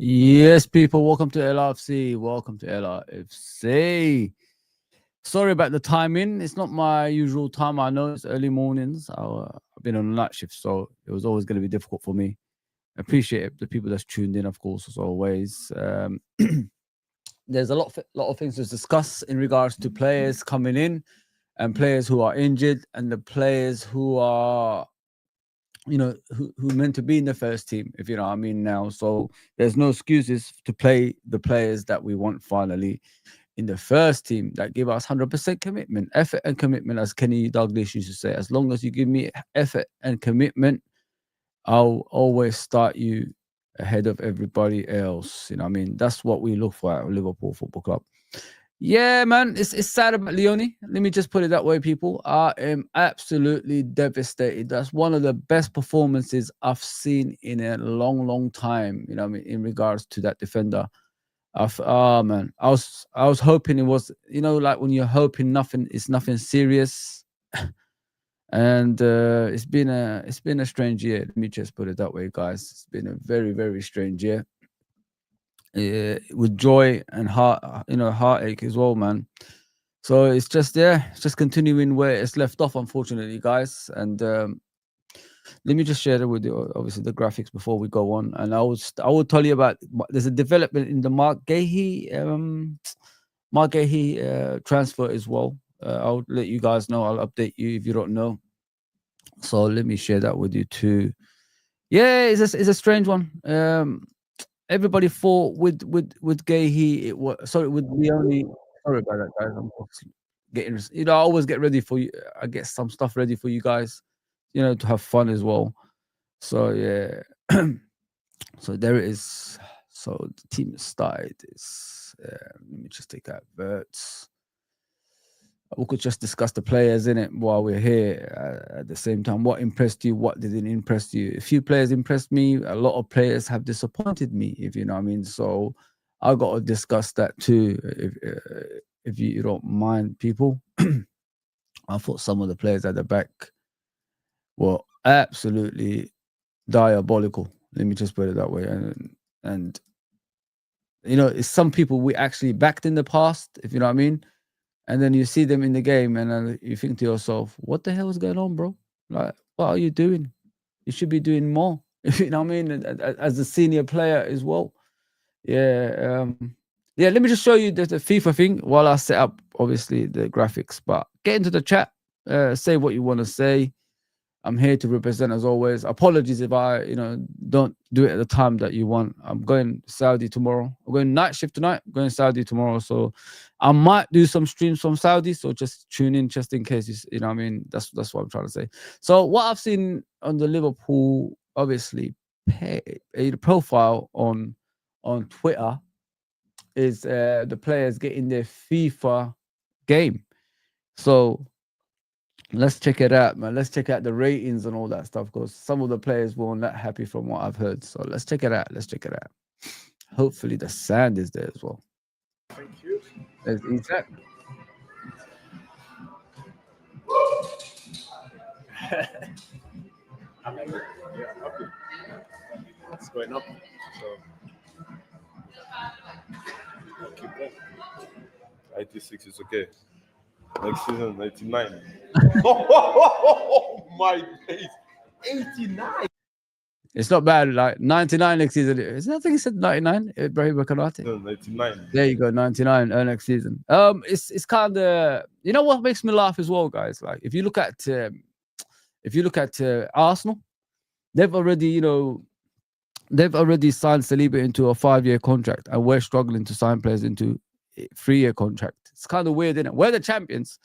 Yes, people, welcome to LRFC. Welcome to LRFC. Sorry about the timing. It's not my usual time. I know it's early mornings. I've been on a night shift, so it was always going to be difficult for me. Appreciate it, the people that's tuned in, of course, as always. There's a lot of things to discuss in regards to players coming in and players who are injured and the players who are who meant to be in the first team, if you know what I mean now. So there's no excuses to play the players that we want finally in the first team that give us 100% commitment, effort and commitment, as Kenny Douglas used to say. As long as you give me effort and commitment, I'll always start you ahead of everybody else. You know what I mean? That's what we look for at Liverpool Football Club. Yeah, man, it's sad about Leoni. Let me just put it that way, people. I am absolutely devastated. That's one of the best performances I've seen in a long time. You know what I mean, in regards to that defender. Man, I was hoping it was, like when you're hoping nothing serious. And it's been a strange year. Let me just put it that way, guys. It's been a very strange year. With joy and heartache as well, man. So it's just continuing where it's left off, unfortunately, guys. And let me just share it with you, obviously, the graphics before we go on. And I will tell you about, there's a development in the Marc Guehi transfer as well. I'll let you guys know. I'll update you if you don't know. So let me share that with you too. Yeah, it's a strange one. Everybody thought with Guehi, it was with Leoni. Sorry about that, guys. I'm getting, I always get ready for you. I get some stuff ready for you guys, to have fun as well. So yeah, so there it is. So the team started. Let me just take out Verts. We could just discuss the players in it while we're here at the same time. What impressed you? What didn't impress you? A few players impressed me. A lot of players have disappointed me, if you know what I mean. So I got to discuss that too, if you don't mind, people. I thought some of the players at the back were absolutely diabolical. Let me just put it that way. And it's some people we actually backed in the past, if you know what I mean. And then you see them in the game, and then you think to yourself, "What the hell is going on, bro? Like, what are you doing? You should be doing more." You know what I mean? As a senior player as well. Yeah, yeah. Let me just show you the FIFA thing while I set up, obviously, the graphics. But get into the chat, say what you want to say. I'm here to represent as always. Apologies if I, don't do it at the time that you want. I'm going Saudi tomorrow. I'm going night shift tonight. I'm going Saudi tomorrow. So I might do some streams from Saudi. So just tune in just in case, you know what I mean? That's what I'm trying to say. So what I've seen on the Liverpool, obviously, profile on Twitter is the players getting their FIFA game. So let's check it out, man. Let's check out the ratings and all that stuff, because some of the players weren't that happy from what I've heard. So let's check it out. Hopefully the sound is there as well. Thank you. There's Isak. Happy? Yeah, happy. It's going up. So I'll keep going. 96 is okay. Next season, 99. Oh my days. 89. It's not bad. Like 99 next season. Is that, I think he said 99. Ibrahim Bakanati. No, 99. There you go, 99 next season. It's kind of, what makes me laugh as well, guys. Like if you look at Arsenal, they've already signed Saliba into a 5-year contract, and we're struggling to sign players into a 3-year contract. It's kind of weird, isn't it? We're the champions,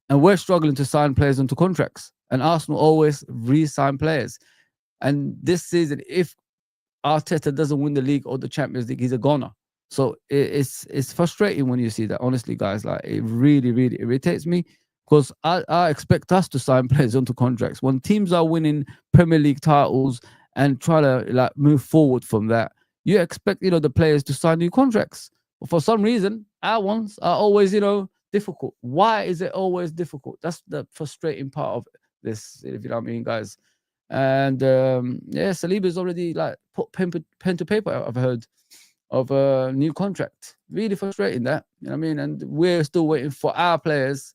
and we're struggling to sign players into contracts, and Arsenal always re-sign players. And this season, if Arteta doesn't win the league or the Champions League, he's a goner. So it's frustrating when you see that. Honestly, guys, like it really irritates me, because I expect us to sign players onto contracts. When teams are winning Premier League titles and try to like move forward from that, you expect the players to sign new contracts. But for some reason, our ones are always difficult. Why is it always difficult? That's the frustrating part of this, if you know what I mean, guys. And Saliba's already like put pen to paper, I've heard. of a new contract. Really frustrating that. You know what I mean? And we're still waiting for our players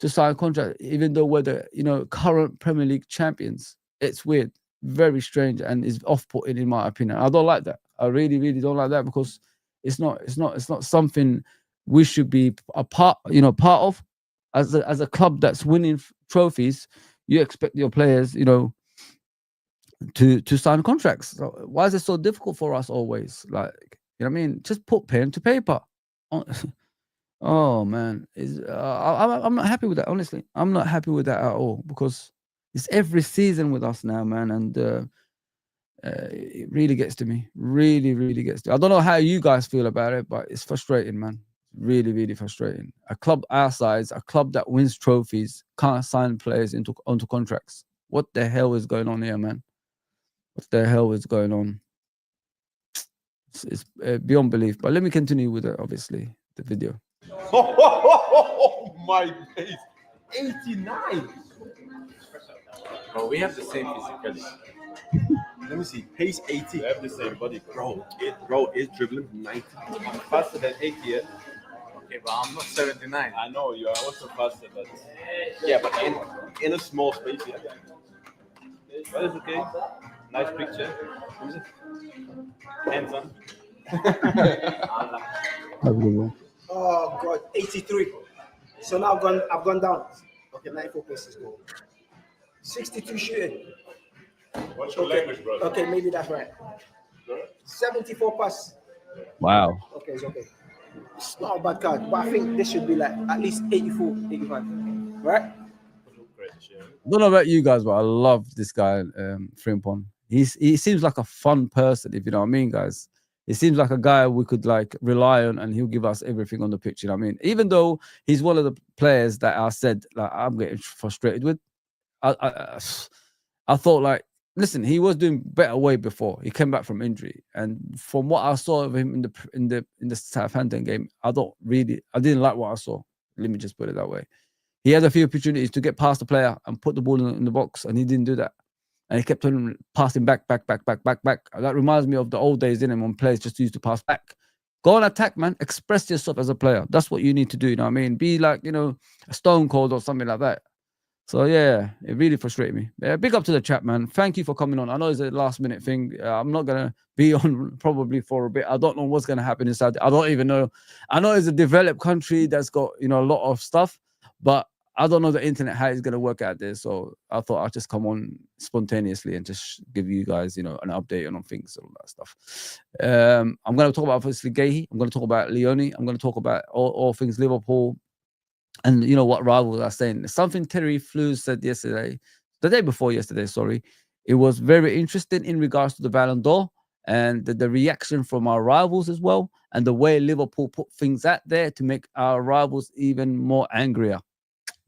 to sign contract, even though we're the current Premier League champions. It's weird, very strange, and is off-putting in my opinion. I don't like that. I really, really don't like that because it's not something we should be a part of. As a club that's winning trophies, you expect your players, to sign contracts. So why is it so difficult for us always? Like, you know what I mean? Just put pen to paper. Oh man, I'm not happy with that. Honestly, I'm not happy with that at all because it's every season with us now, man, and it really gets to me. Really, really gets to me. I don't know how you guys feel about it, but it's frustrating, man. Really, really frustrating. A club our size, a club that wins trophies, can't sign players onto contracts. What the hell is going on here, man? What the hell is going on? It's beyond belief. But let me continue with obviously the video. Oh my days. 89. Bro, we have the same physicality. Let me see. Pace 80. We have the same body. Bro, is dribbling 90. I'm faster than 80, yeah? Okay, but I'm not 79. I know you are also faster, but yeah, but in a small space, yeah. But it's okay. Nice picture. What is it? Hands on. Oh God, 83. So now I've gone down. Okay, 94 paces goal. 62 shooting. What's your language, brother? Okay, maybe that's right. 74 pass. Wow. Okay, it's okay. It's not a bad card, but I think this should be like at least 84, 85. Right? I don't know about you guys, but I love this guy, Frimpong. He seems like a fun person, if you know what I mean, guys. He seems like a guy we could like rely on, and he'll give us everything on the pitch. You know what I mean? Even though he's one of the players that I said like I'm getting frustrated with. I thought like, listen, he was doing better way before he came back from injury, and from what I saw of him in the Southampton game, I didn't like what I saw. Let me just put it that way. He had a few opportunities to get past the player and put the ball in the box, and he didn't do that. And he kept on passing back. That reminds me of the old days, didn't it, when players just used to pass back. Go on attack, man. Express yourself as a player. That's what you need to do. You know what I mean? Be like, a Stone Cold or something like that. So yeah, it really frustrated me. Yeah, big up to the chat, man. Thank you for coming on. I know it's a last minute thing. I'm not gonna be on probably for a bit. I don't know what's gonna happen inside. I don't even know. I know it's a developed country that's got a lot of stuff, but I don't know the internet how it's gonna work out there. So I thought I'd just come on spontaneously and just give you guys an update on things and all that stuff. I'm gonna talk about obviously Guehi. I'm gonna talk about Leoni. I'm gonna talk about all things Liverpool. And what rivals are saying. Something Terry Flew said the day before yesterday, sorry. It was very interesting in regards to the Ballon d'Or and the reaction from our rivals as well, and the way Liverpool put things out there to make our rivals even more angrier.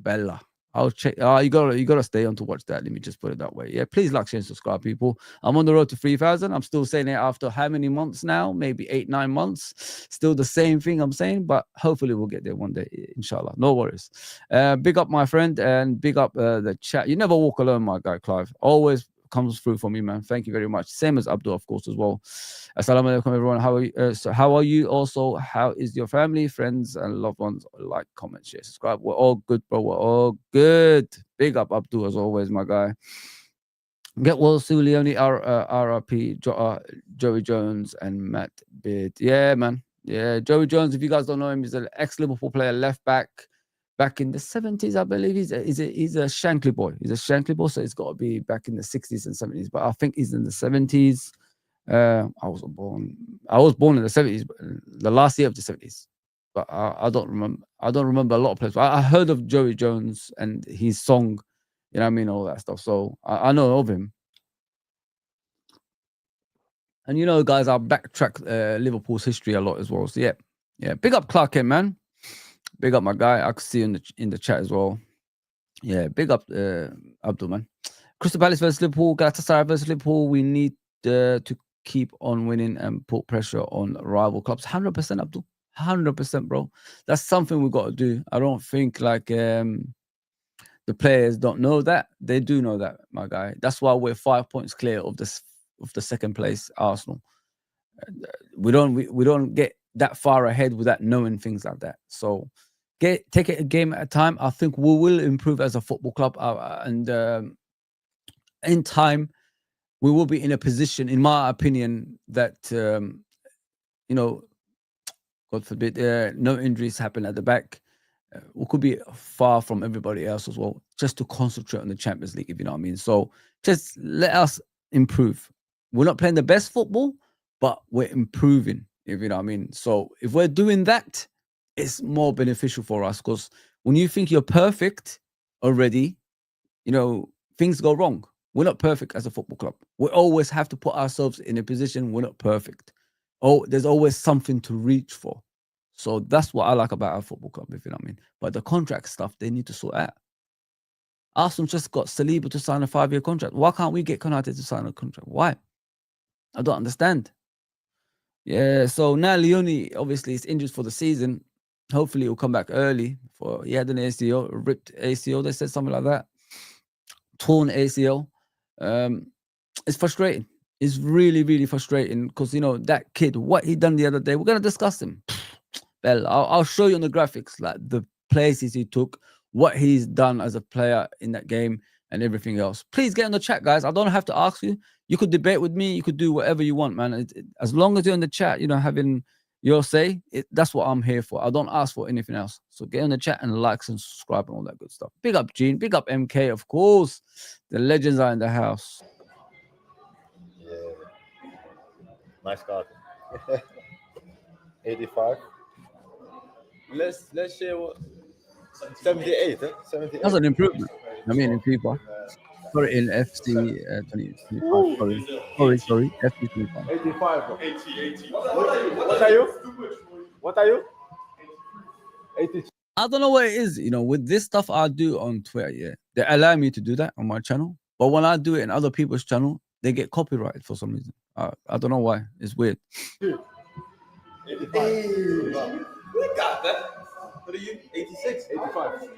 Bella. I'll check. You gotta stay on to watch that. Let me just put it that way. Yeah, please like, share, and subscribe, people. I'm on the road to 3,000. I'm still saying it after how many months now? Maybe 8-9 months. Still the same thing I'm saying, but hopefully we'll get there one day, inshallah. No worries. Big up my friend and big up the chat. You never walk alone, my guy Clive. Always comes through for me, man. Thank you very much. Same as Abdul, of course, as well. Assalamu alaikum, everyone. How are you? Also, how is your family, friends, and loved ones? Like, comment, share, subscribe. We're all good, bro. We're all good. Big up, Abdul, as always, my guy. Get well soon, Leoni, RRP, Joey Jones, and Matt Beard. Yeah, man. Yeah, Joey Jones, if you guys don't know him, he's an ex-Liverpool player, left back. Back in the 70s, I believe he's a Shankly boy. He's a Shankly boy, so it's got to be back in the 60s and 70s. But I think he's in the 70s. I was born in the 70s, the last year of the 70s. But I don't remember. I don't remember a lot of players. I heard of Joey Jones and his song, you know what I mean, all that stuff. So I know of him. And guys, I backtrack Liverpool's history a lot as well. So yeah. Big up Clark Kent, man. Big up my guy. I can see in the chat as well. Yeah, big up Abdul, man. Crystal Palace versus Liverpool, Galatasaray versus Liverpool. We need to keep on winning and put pressure on rival clubs. 100%, Abdul. 100%, bro. That's something we've got to do. I don't think like the players don't know that. They do know that, my guy. That's why we're 5 points clear of the second place Arsenal. We don't get that far ahead without knowing things like that. So take it a game at a time. I think we will improve as a football club, and in time we will be in a position, in my opinion, that God forbid, no injuries happen at the back. We could be far from everybody else as well, just to concentrate on the Champions League, if you know what I mean. So just let us improve. We're not playing the best football, but we're improving, if you know what I mean. So if we're doing that, it's more beneficial for us, because when you think you're perfect already, things go wrong. We're not perfect as a football club. We always have to put ourselves in a position we're not perfect. Oh, there's always something to reach for. So that's what I like about our football club, if you know what I mean. But the contract stuff, they need to sort out. Arsenal just got Saliba to sign a 5-year contract. Why can't we get Konate to sign a contract? Why? I don't understand. Yeah, so now Leoni obviously is injured for the season. Hopefully he'll come back early. He had an ACL, a ripped ACL. They said something like that. Torn ACL. It's frustrating. It's really, really frustrating, because that kid, what he done the other day, we're gonna discuss him. Well, I'll show you on the graphics, like the places he took, what he's done as a player in that game, and everything else. Please get in the chat, guys. I don't have to ask you. You could debate with me. You could do whatever you want, man. As long as you're in the chat, having your say, that's what I'm here for. I don't ask for anything else. So get in the chat and likes and subscribe and all that good stuff. Big up Gene. Big up MK, of course. The legends are in the house. Yeah. Nice card. 85. Let's share what 78, 78. That's an improvement. I mean, in FIFA. Sorry, in FC 25. Sorry. FC 25. 85. 80. What are you? What are you? 82. I don't know what it is. With this stuff I do on Twitter, yeah, they allow me to do that on my channel. But when I do it in other people's channel, they get copyrighted for some reason. I don't know why. It's weird. 85. We got that. What are you? 86, 85.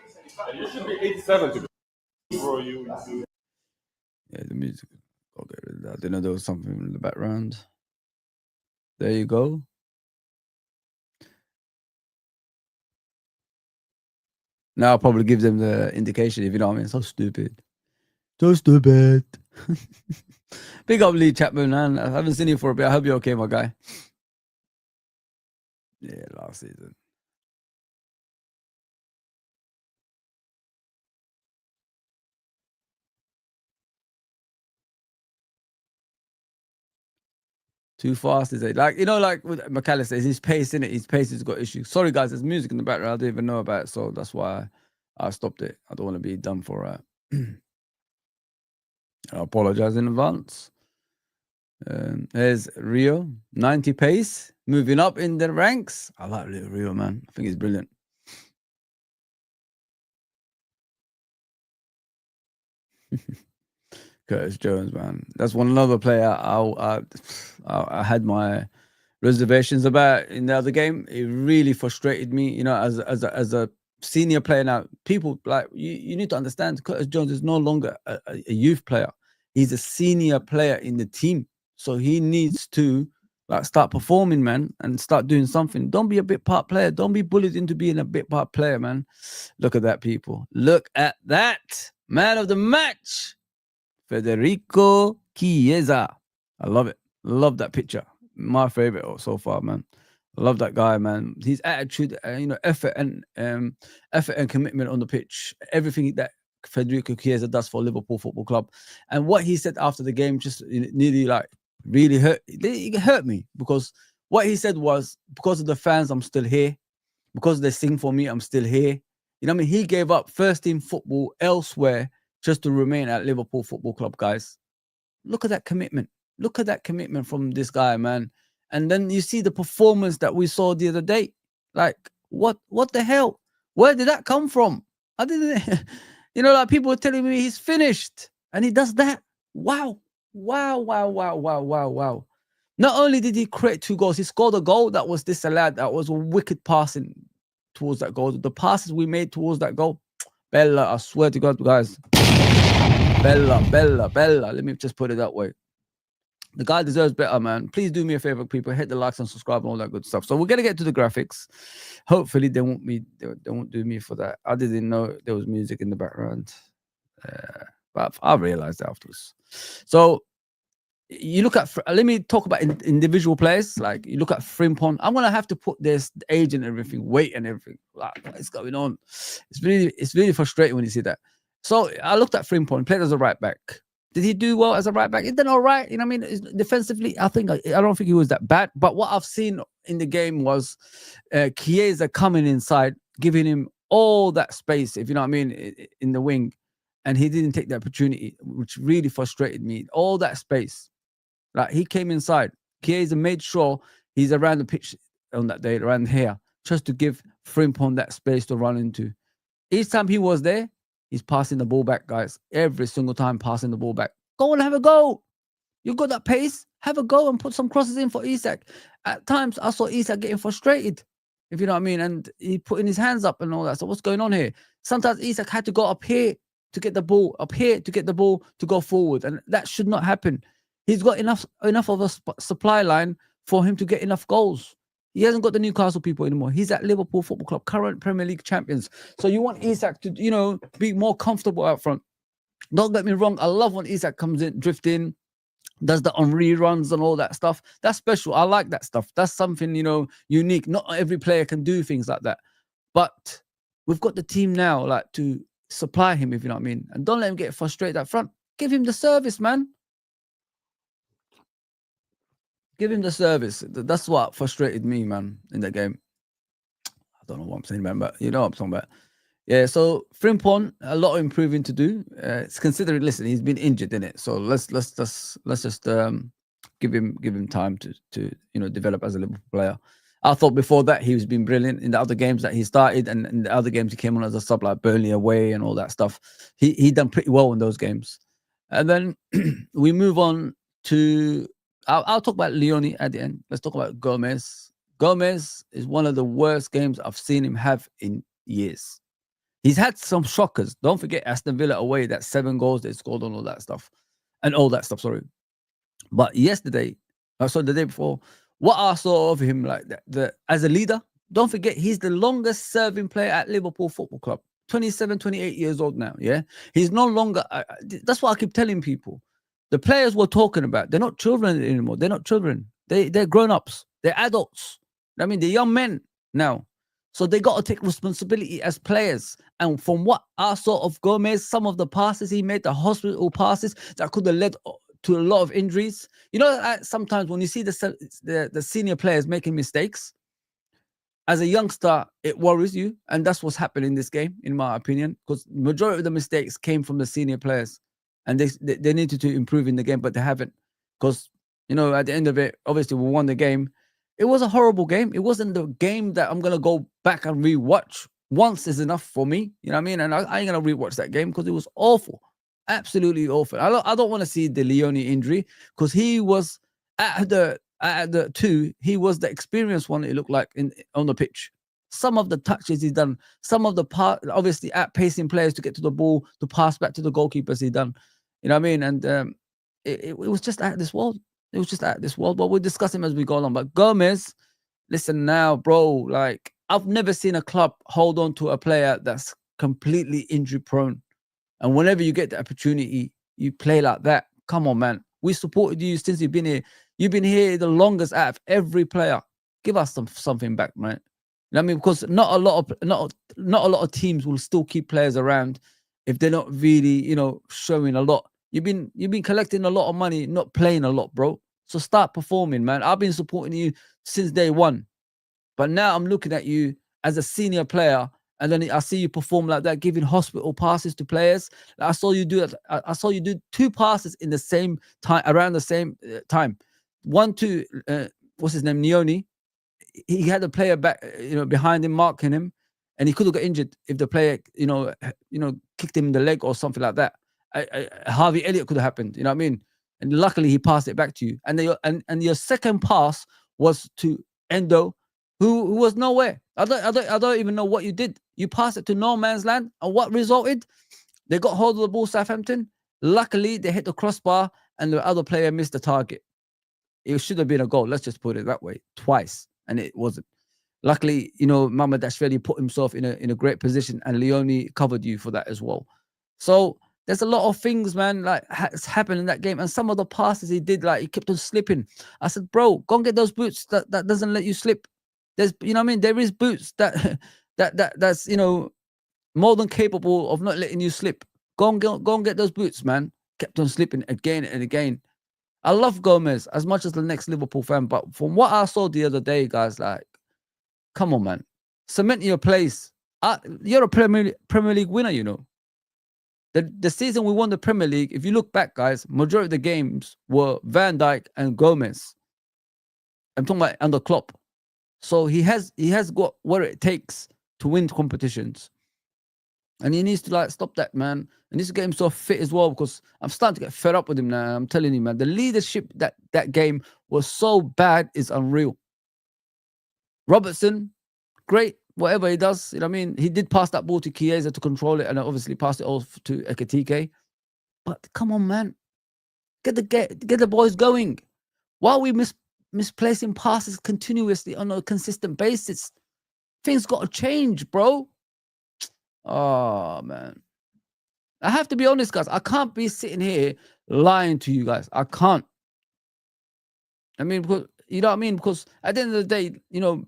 And you should be 87 to be. Bro, Yeah, the music. I'll get rid of that. I didn't know there was something in the background. There you go. Now I'll probably give them the indication, if you know what I mean. So stupid. Big up Lee Chapman, man. I haven't seen you for a bit. I hope you're okay, my guy. Yeah, last season. Too fast, is it? Like with McAllister, his pace, in it. His pace has got issues. Sorry, guys, there's music in the background I don't even know about, so that's why I stopped it. I don't want to be done for. I apologize in advance. There's Rio, 90 pace, moving up in the ranks. I like little Rio, man. I think he's brilliant. Curtis Jones, man. That's another player I had my reservations about in the other game. It really frustrated me, as a senior player. Now, people like you need to understand, Curtis Jones is no longer a youth player. He's a senior player in the team, so he needs to start performing, man, and start doing something. Don't be a bit part player. Don't be bullied into being a bit part player, man. Look at that, people. Look at that. Man of the match, Federico Chiesa. I love it. Love that picture. My favorite so far, man. I love that guy, man. His attitude, effort and commitment on the pitch. Everything that Federico Chiesa does for Liverpool Football Club, and what he said after the game just nearly really hurt. It hurt me, because what he said was, because of the fans, I'm still here. Because they sing for me, I'm still here. You know what I mean? He gave up first team football elsewhere just to remain at Liverpool Football Club, guys. Look at that commitment. Look at that commitment from this guy, man. And then you see the performance that we saw the other day. Like, what the hell? Where did that come from? I didn't, people were telling me he's finished, and he does that. Wow. Not only did he create 2 goals, he scored a goal that was disallowed. That was a wicked passing towards that goal. The passes we made towards that goal, Bella, I swear to God, guys. Bella. Let me just put it that way. The guy deserves better, man. Please do me a favor, people. Hit the likes and subscribe and all that good stuff. So we're gonna get to the graphics. Hopefully, they won't do me for that. I didn't know there was music in the background, but I realized afterwards. So you look at. Let me talk about individual players. Like you look at Frimpong. I'm gonna have to put this age and everything, weight and everything. Like what is going on? It's really frustrating when you see that. So I looked at Frimpong, played as a right back. Did he do well as a right back? He did all right. You know what I mean? Defensively, I don't think he was that bad. But what I've seen in the game was Chiesa coming inside, giving him all that space, if you know what I mean, in the wing. And he didn't take the opportunity, which really frustrated me. All that space. Like he came inside. Chiesa made sure he's around the pitch on that day, around here, just to give Frimpong that space to run into. Each time he was there, he's passing the ball back, guys. Every single time passing the ball back. Go and have a go. You got that pace? Have a go and put some crosses in for Isak. At times, I saw Isak getting frustrated, if you know what I mean, and he putting his hands up and all that. So what's going on here? Sometimes Isak had to go up here to get the ball, up here to get the ball to go forward, and that should not happen. He's got enough of a supply line for him to get enough goals. He hasn't got the Newcastle people anymore. He's at Liverpool Football Club, current Premier League champions. So you want Isak to, you know, be more comfortable out front. Don't get me wrong. I love when Isak comes in, drift in, does the on reruns and all that stuff. That's special. I like that stuff. That's something, you know, unique. Not every player can do things like that. But we've got the team now, like, to supply him, if you know what I mean. And don't let him get frustrated up front. Give him the service, man. Give him the service. That's what frustrated me, man, in the game. I don't know what I'm saying, man, but you know what I'm talking about. Yeah, so Frimpong, a lot of improving to do. It's considering, listen, he's been injured in it, so let's just give him time to you know, develop as a Liverpool player. I thought before that he was been brilliant in the other games that he started, and in the other games he came on as a sub, like Burnley away and all that stuff. He done pretty well in those games. And then we move on to. I'll talk about Leoni at the end. Let's talk about Gomez. Gomez is one of the worst games I've seen him have in years. He's had some shockers. Don't forget Aston Villa away, that 7 goals they scored on all that stuff. Sorry. But yesterday, the day before, what I saw of him, like as a leader, don't forget he's the longest serving player at Liverpool Football Club. 27, 28 years old now, yeah? He's no longer... that's what I keep telling people. The players we're talking about, they're not children anymore. They're not children. They're grown-ups. They're adults. I mean, they're young men now. So they got to take responsibility as players. And from what I saw of Gomez, some of the passes he made, the hospital passes, that could have led to a lot of injuries. You know, sometimes when you see the senior players making mistakes, as a youngster, it worries you. And that's what's happened in this game, in my opinion, because the majority of the mistakes came from the senior players. And they needed to improve in the game, but they haven't. Because, you know, at the end of it, obviously we won the game. It was a horrible game. It wasn't the game that I'm going to go back and rewatch. Once is enough for me. You know what I mean? And I ain't going to rewatch that game because it was awful. Absolutely awful. I don't want to see the Leoni injury because he was at the 2, he was the experienced one, it looked like, on the pitch. Some of the touches he's done, some of the obviously outpacing players to get to the ball, to pass back to the goalkeepers he done. You know what I mean? And it was just out of this world. It was just out of this world. But we'll discuss him as we go along. But Gomez, listen now, bro. Like, I've never seen a club hold on to a player that's completely injury prone. And whenever you get the opportunity, you play like that. Come on, man. We supported you since you've been here. You've been here the longest out of every player. Give us something back, man. You know what I mean? Because not a lot of teams will still keep players around if they're not really, you know, showing a lot. You've been collecting a lot of money, not playing a lot, bro. So start performing, man. I've been supporting you since day one. But now I'm looking at you as a senior player, and then I see you perform like that, giving hospital passes to players. I saw you do it. I saw you do 2 passes in the same time, around the same time. One to what's his name, Leoni. He had a player back, you know, behind him, marking him, and he could have got injured if the player, you know, kicked him in the leg or something like that. Harvey Elliott could have happened. You know what I mean? And luckily he passed it back to you. And your second pass was to Endo, who was nowhere. I don't even know what you did. You passed it to no man's land, and what resulted? They got hold of the ball, Southampton. Luckily they hit the crossbar, and the other player missed the target. It should have been a goal. Let's just put it that way. Twice, and it wasn't. Luckily, Mamardashvili put himself in a great position, and Leoni covered you for that as well. So there's a lot of things, man, like has happened in that game, and some of the passes he did, like he kept on slipping. I said, bro, go and get those boots that doesn't let you slip. There's, there is boots that's more than capable of not letting you slip. Go and get those boots, man. Kept on slipping again and again. I love Gomez as much as the next Liverpool fan, but from what I saw the other day, guys, like, come on, man, cement your place. You're a Premier League winner, The season we won the Premier League, if you look back, guys, majority of the games were Van Dijk and Gomez. I'm talking about under Klopp. So he has got what it takes to win competitions. And he needs to like stop that, man. And needs to get himself fit as well, because I'm starting to get fed up with him now. I'm telling you, man, the leadership that game was so bad is unreal. Robertson, great, whatever he does. He did pass that ball to Chiesa to control it, and obviously passed it off to Ekitike. But come on, man, get the boys going. Why are we misplacing passes continuously on a consistent basis? Things got to change, bro. Oh, man. I have to be honest, guys. I can't be sitting here lying to you guys. I can't. Because, because at the end of the day,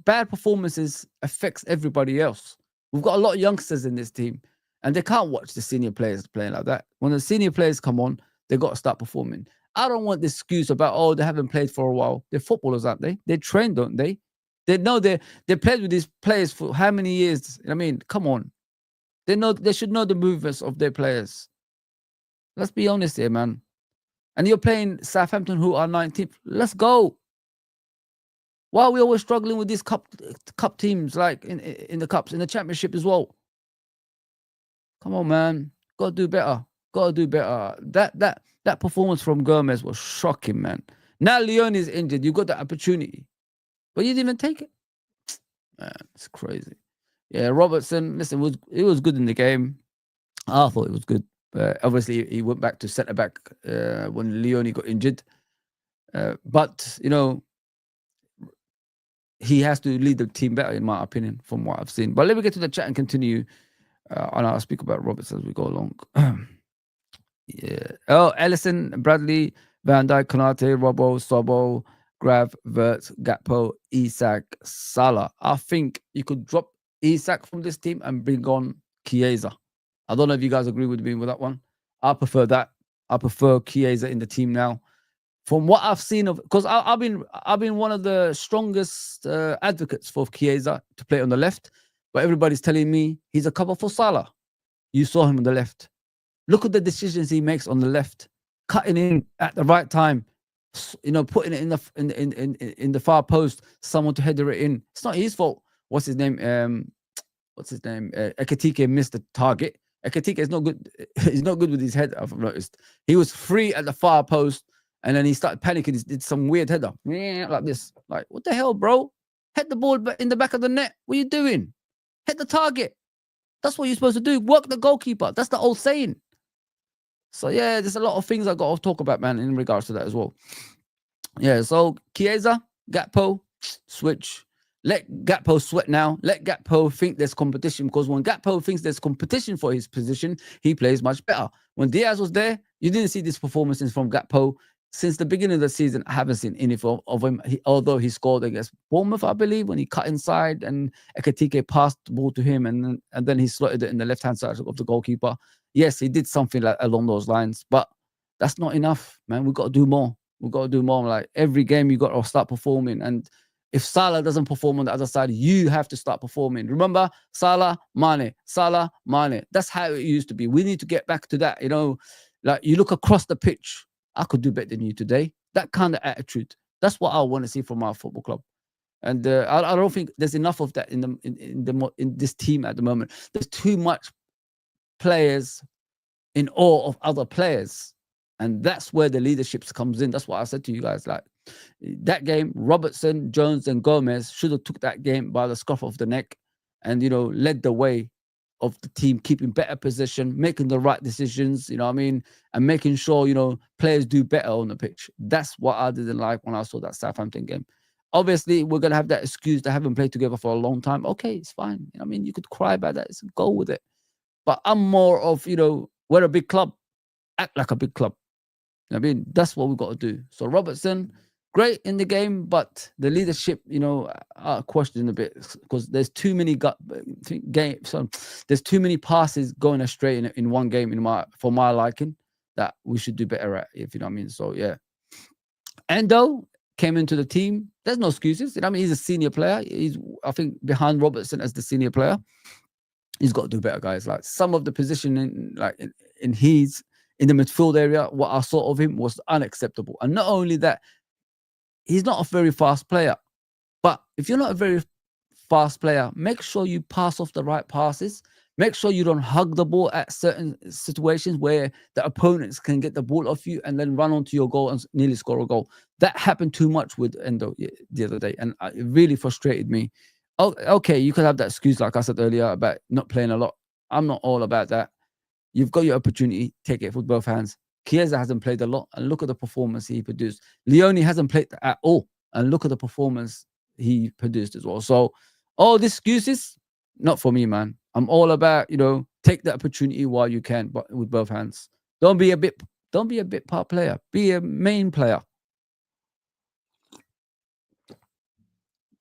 bad performances affects everybody else. We've got a lot of youngsters in this team, and they can't watch the senior players playing like that. When the senior players come on, they got to start performing. I don't want this excuse about, they haven't played for a while. They're footballers, aren't they? They train, don't they? They know they played with these players for how many years? Come on. They should know the movements of their players. Let's be honest here, man. And you're playing Southampton, who are 19th. Let's go. Why are we always struggling with these cup teams, like in the cups, in the championship as well? Come on, man. Gotta do better. That performance from Gomez was shocking, man. Now Leoni is injured. You got the opportunity, but you didn't even take it. Man, it's crazy. Yeah, Robertson, listen, it was good in the game. I thought it was good. Obviously, he went back to centre back when Leoni got injured. But he has to lead the team better, in my opinion, from what I've seen. But let me get to the chat and continue. And I'll speak about Robertson as we go along. Yeah. Oh, Ellison, Bradley, Van Dijk, Konate, Robbo, Sobo, Grav, Wirtz, Gakpo, Isak, Salah. I think you could drop Isak from this team and bring on Chiesa. I don't know if you guys agree with me with that one. I prefer that. I prefer Chiesa in the team now. From what I've seen of, because I've been one of the strongest advocates for Chiesa to play on the left, but everybody's telling me he's a cover for Salah. You saw him on the left. Look at the decisions he makes on the left, cutting in at the right time, putting it in the far post, someone to header it in. It's not his fault. What's his name? Ekitike missed the target. Ekitike is not good. He's not good with his head, I've noticed. He was free at the far post, and then he started panicking. He did some weird header, like this. Like, what the hell, bro? Head the ball in the back of the net. What are you doing? Hit the target. That's what you're supposed to do. Work the goalkeeper. That's the old saying. So, yeah, there's a lot of things I got to talk about, man, in regards to that as well. Yeah, so Chiesa, Gakpo, switch. Let Gakpo sweat now. Let Gakpo think there's competition, because when Gakpo thinks there's competition for his position, he plays much better. When Diaz was there, you didn't see these performances from Gakpo. Since the beginning of the season, I haven't seen any of him, although he scored against Bournemouth, I believe, when he cut inside and Ekitike passed the ball to him, and then he slotted it in the left-hand side of the goalkeeper. Yes, he did something like along those lines, but that's not enough, man. We've got to do more. We've got to do more. Like, every game, you got to start performing. And if Salah doesn't perform on the other side, you have to start performing. Remember, Salah, Mane. That's how it used to be. We need to get back to that. Like, you look across the pitch. I could do better than you today. That kind of attitude. That's what I want to see from our football club. And I don't think there's enough of that in this team at the moment. There's too much players in awe of other players. And that's where the leadership comes in. That's what I said to you guys. Like, that game, Robertson, Jones, and Gomez should have took that game by the scruff of the neck and, led the way of the team keeping better position, making the right decisions, you know what I mean, and making sure, you know, players do better on the pitch. That's what I didn't like when I saw that Southampton game. Obviously, we're gonna have that excuse they haven't played together for a long time. Okay, it's fine. You know what I mean, you could cry about that. It's go with it. But I'm more of, you know, we're a big club. Act like a big club. I mean, that's what we've got to do. So Robertson, great in the game, but the leadership, you know, I question a bit because there's too many games. So there's too many passes going astray in one game for my liking that we should do better at, if you know what I mean. So yeah, Endo came into the team. There's no excuses. You know what I mean? He's a senior player. He's, I think, behind Robertson as the senior player. He's got to do better, guys. Like some of the positioning, like in the midfield area, what I saw of him was unacceptable. And not only that, he's not a very fast player. But if you're not a very fast player, make sure you pass off the right passes. Make sure you don't hug the ball at certain situations where the opponents can get the ball off you and then run onto your goal and nearly score a goal. That happened too much with Endo the other day, and it really frustrated me. Oh, okay, you could have that excuse, like I said earlier, about not playing a lot. I'm not all about that. You've got your opportunity, take it with both hands. Chiesa hasn't played a lot, and look at the performance he produced. Leoni hasn't played at all, and look at the performance he produced as well. So all these excuses, not for me, man. I'm all about, you know, take the opportunity while you can, but with both hands. Don't be a bit part player. Be a main player.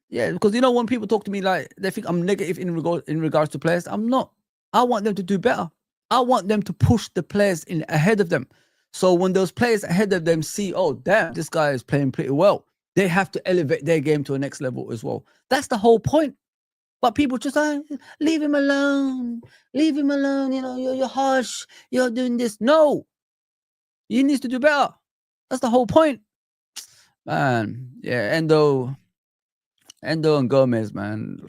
Yeah, because you know when people talk to me like they think I'm negative in regards to players, I'm not. I want them to do better. I want them to push the players in ahead of them. So when those players ahead of them see, oh damn, this guy is playing pretty well, they have to elevate their game to a next level as well. That's the whole point. But people just leave him alone. Leave him alone. You know, you're harsh. You're doing this. No, he needs to do better. That's the whole point, man. Yeah, Endo and Gomez, man.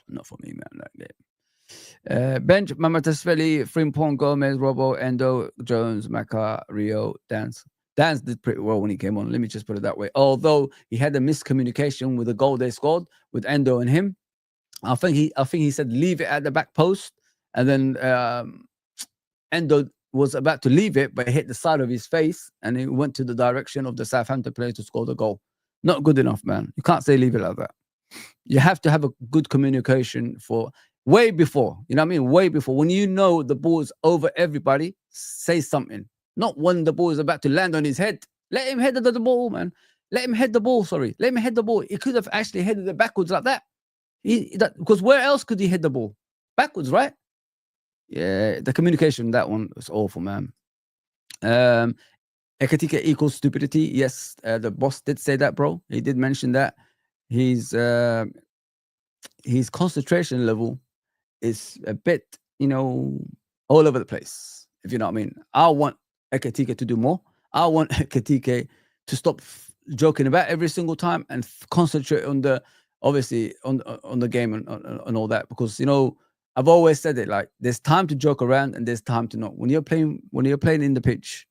Not for me, man. That game. Bench, Mamatasvili, Frimpong, Gomez, Robo, Endo, Jones, Maka, Rio, Dance. Dance did pretty well when he came on. Let me just put it that way. Although he had a miscommunication with the goal they scored with Endo and him. I think he said leave it at the back post, and then Endo was about to leave it, but it hit the side of his face, and it went to the direction of the Southampton player to score the goal. Not good enough, man. You can't say leave it like that. You have to have a good communication for way before. You know what I mean? Way before. When you know the ball is over everybody, say something. Not when the ball is about to land on his head. Let him head the ball, man. Let him head the ball, sorry. Let him head the ball. He could have actually headed it backwards like that. Because where else could he hit the ball? Backwards, right? Yeah, the communication, that one was awful, man. Ekatika equals stupidity. Yes, the boss did say that, bro. He did mention that. His concentration level is a bit, you know, all over the place, if you know what I mean. I want Ekatika to do more. I want Ekatika to stop joking about every single time and concentrate on the, obviously, on the game and all that. Because, you know, I've always said it, like, there's time to joke around and there's time to not. When you're playing in the pitch,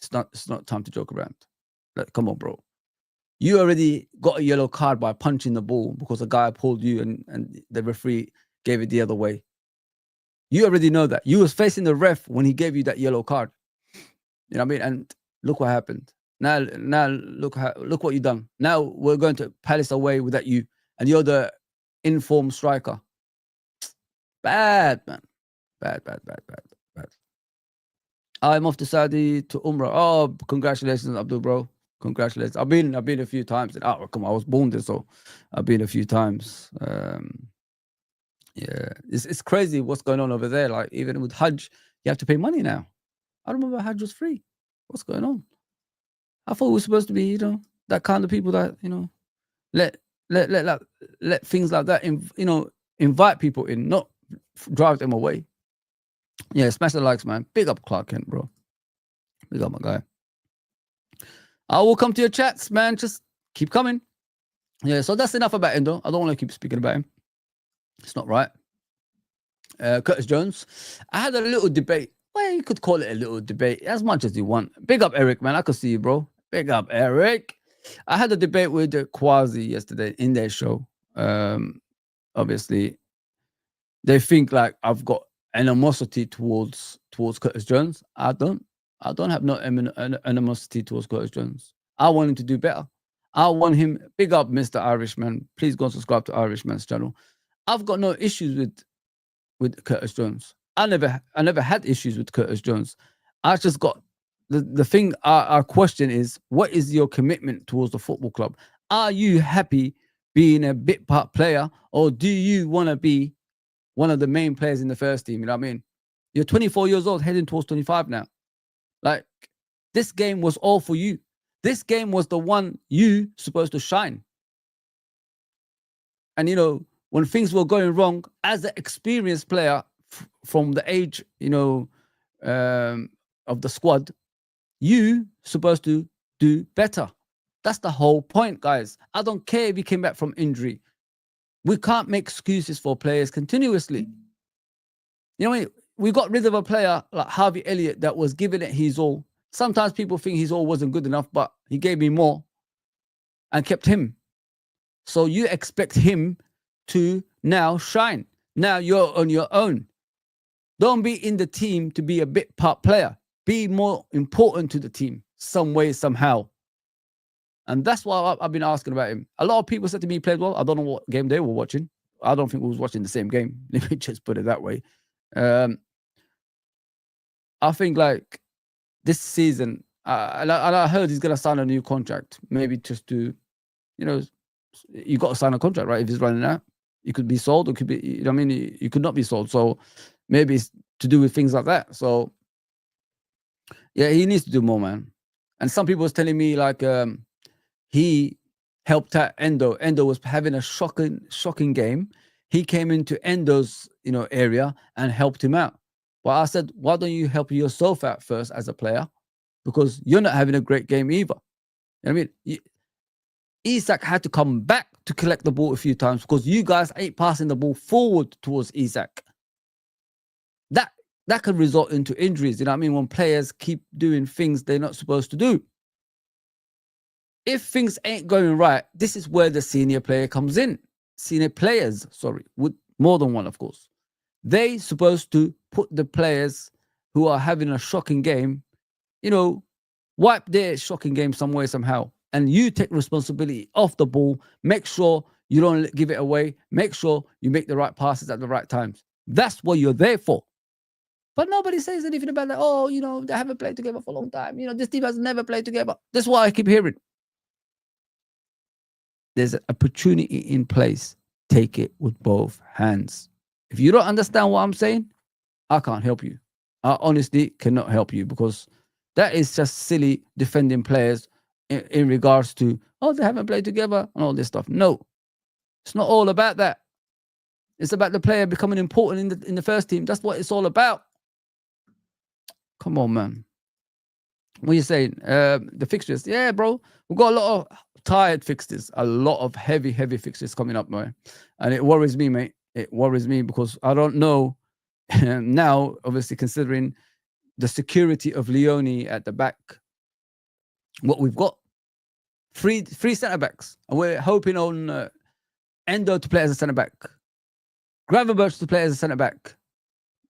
it's not time to joke around. Like, come on, bro. You already got a yellow card by punching the ball because a guy pulled you and the referee gave it the other way. You already know that. You was facing the ref when he gave you that yellow card. You know what I mean? And look what happened. Now look what you done. Now we're going to Palace away without you, and you're the informed striker. Bad, man. Bad. I'm off to Saudi to Umrah. Oh, congratulations, Abdul, bro. Congratulations. I've been a few times. Oh, come on, I was born there, so I've been a few times. Yeah, it's crazy what's going on over there. Like, even with Hajj, you have to pay money now. I remember Hajj was free. What's going on? I thought we were supposed to be, you know, that kind of people that, you know, let things like that, invite people in, not drive them away. Yeah, smash the likes, man. Big up Clark Kent, bro. Big up my guy. I will come to your chats, man. Just keep coming. Yeah, so that's enough about Endo. I don't want to keep speaking about him. It's not right. Curtis Jones. I had a little debate. Well, you could call it a little debate, as much as you want. Big up, Eric, man. I could see you, bro. Big up, Eric. I had a debate with Quasi yesterday in their show. Obviously, they think like I've got animosity towards Curtis Jones. I don't have no animosity towards Curtis Jones. I want him to do better. I want him, big up Mr. Irishman. Please go and subscribe to Irishman's channel. I've got no issues with Curtis Jones. I never had issues with Curtis Jones. I just got the thing. Our question is, what is your commitment towards the football club? Are you happy being a bit part player, or do you want to be one of the main players in the first team? You know what I mean? You're 24 years old, heading towards 25 now. Like, this game was all for you. This game was the one you supposed to shine. And, you know, when things were going wrong, as an experienced player from the age, you know, of the squad, you supposed to do better. That's the whole point, guys. I don't care if you came back from injury. We can't make excuses for players continuously. You know, we got rid of a player like Harvey Elliott that was giving it his all. Sometimes people think his all wasn't good enough, but he gave me more and kept him. So you expect him to now shine. Now you're on your own. Don't be in the team to be a bit part player. Be more important to the team some way, somehow. And that's why I've been asking about him. A lot of people said to me he played well. I don't know what game they were watching. I don't think we was watching the same game. Let me just put it that way. I think like this season, and I heard he's going to sign a new contract. Maybe just to, you know, you got to sign a contract, right? If he's running out, you could be sold, or could be, you know what I mean? You could not be sold. So maybe it's to do with things like that. So yeah, he needs to do more, man. And some people was telling me like he helped out Endo. Endo was having a shocking game. He came into Endo's, you know, area and helped him out. Well, I said, why don't you help yourself out first as a player? Because you're not having a great game either. You know what I mean? Isak had to come back to collect the ball a few times because you guys ain't passing the ball forward towards Isak. That could result into injuries. You know what I mean? When players keep doing things they're not supposed to do. If things ain't going right, this is where the senior player comes in. Senior players, sorry, with more than one, of course. They supposed to put the players who are having a shocking game, you know, wipe their shocking game some way, somehow. And you take responsibility off the ball. Make sure you don't give it away. Make sure you make the right passes at the right times. That's what you're there for. But nobody says anything about that. Oh, you know, they haven't played together for a long time. You know, this team has never played together. That's what I keep hearing. There's an opportunity in place. Take it with both hands. If you don't understand what I'm saying, I can't help you. I honestly cannot help you, because that is just silly defending players in regards to, oh, they haven't played together and all this stuff. No, it's not all about that. It's about the player becoming important in the first team. That's what it's all about. Come on, man. What are you saying? The fixtures. Yeah, bro. We've got a lot of tired fixtures. A lot of heavy fixtures coming up, man. And it worries me, mate. It worries me because I don't know now, obviously, considering the security of Leoni at the back, what we've got. Three centre-backs. And we're hoping on Endo to play as a centre-back. Gravenberch to play as a centre-back.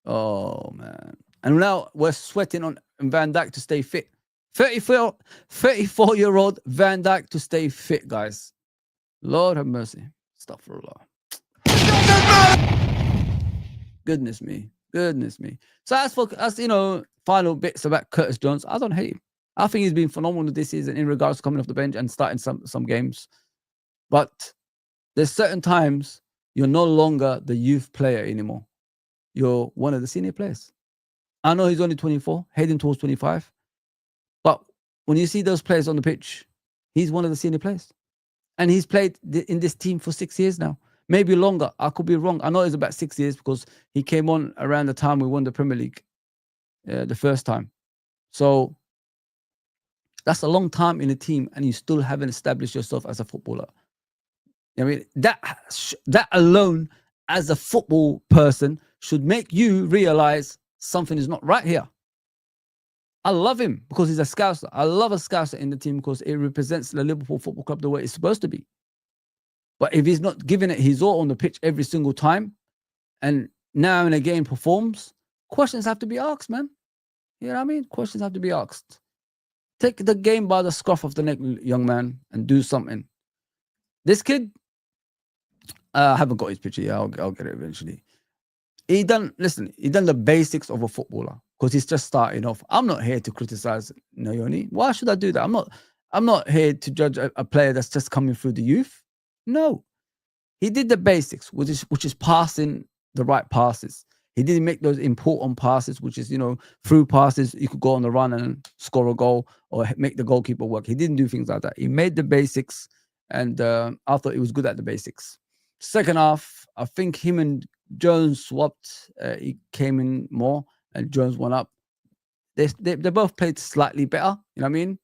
Oh, man. And now we're sweating on Van Dijk to stay fit. 34-year-old Van Dijk to stay fit, guys. Lord have mercy. Astaghfirullah. Goodness me. So as you know, final bits about Curtis Jones, I don't hate him. I think he's been phenomenal this season in regards to coming off the bench and starting some games. But there's certain times you're no longer the youth player anymore. You're one of the senior players. I know he's only 24, heading towards 25. But when you see those players on the pitch, he's one of the senior players. And he's played in this team for 6 years now. Maybe longer. I could be wrong. I know it's about 6 years because he came on around the time we won the Premier League the first time. So that's a long time in a team, and you still haven't established yourself as a footballer. I mean, that alone, as a football person, should make you realize something is not right here. I love him because he's a Scouser. I love a Scouser in the team because it represents the Liverpool Football Club the way it's supposed to be. But if he's not giving it his all on the pitch every single time, and now and again performs, questions have to be asked, man. You know what I mean? Questions have to be asked. Take the game by the scruff of the neck, young man, and do something. This kid, I haven't got his picture yet. I'll get it eventually. He done the basics of a footballer because he's just starting off. I'm not here to criticize Leoni. Why should I do that? I'm not here to judge a player that's just coming through the youth. No. He did the basics, which is passing the right passes. He didn't make those important passes, which is, through passes, you could go on the run and score a goal or make the goalkeeper work. He didn't do things like that. He made the basics, and I thought he was good at the basics. Second half, I think him and Jones swapped. He came in more, and Jones went up. They both played slightly better, you know what I mean?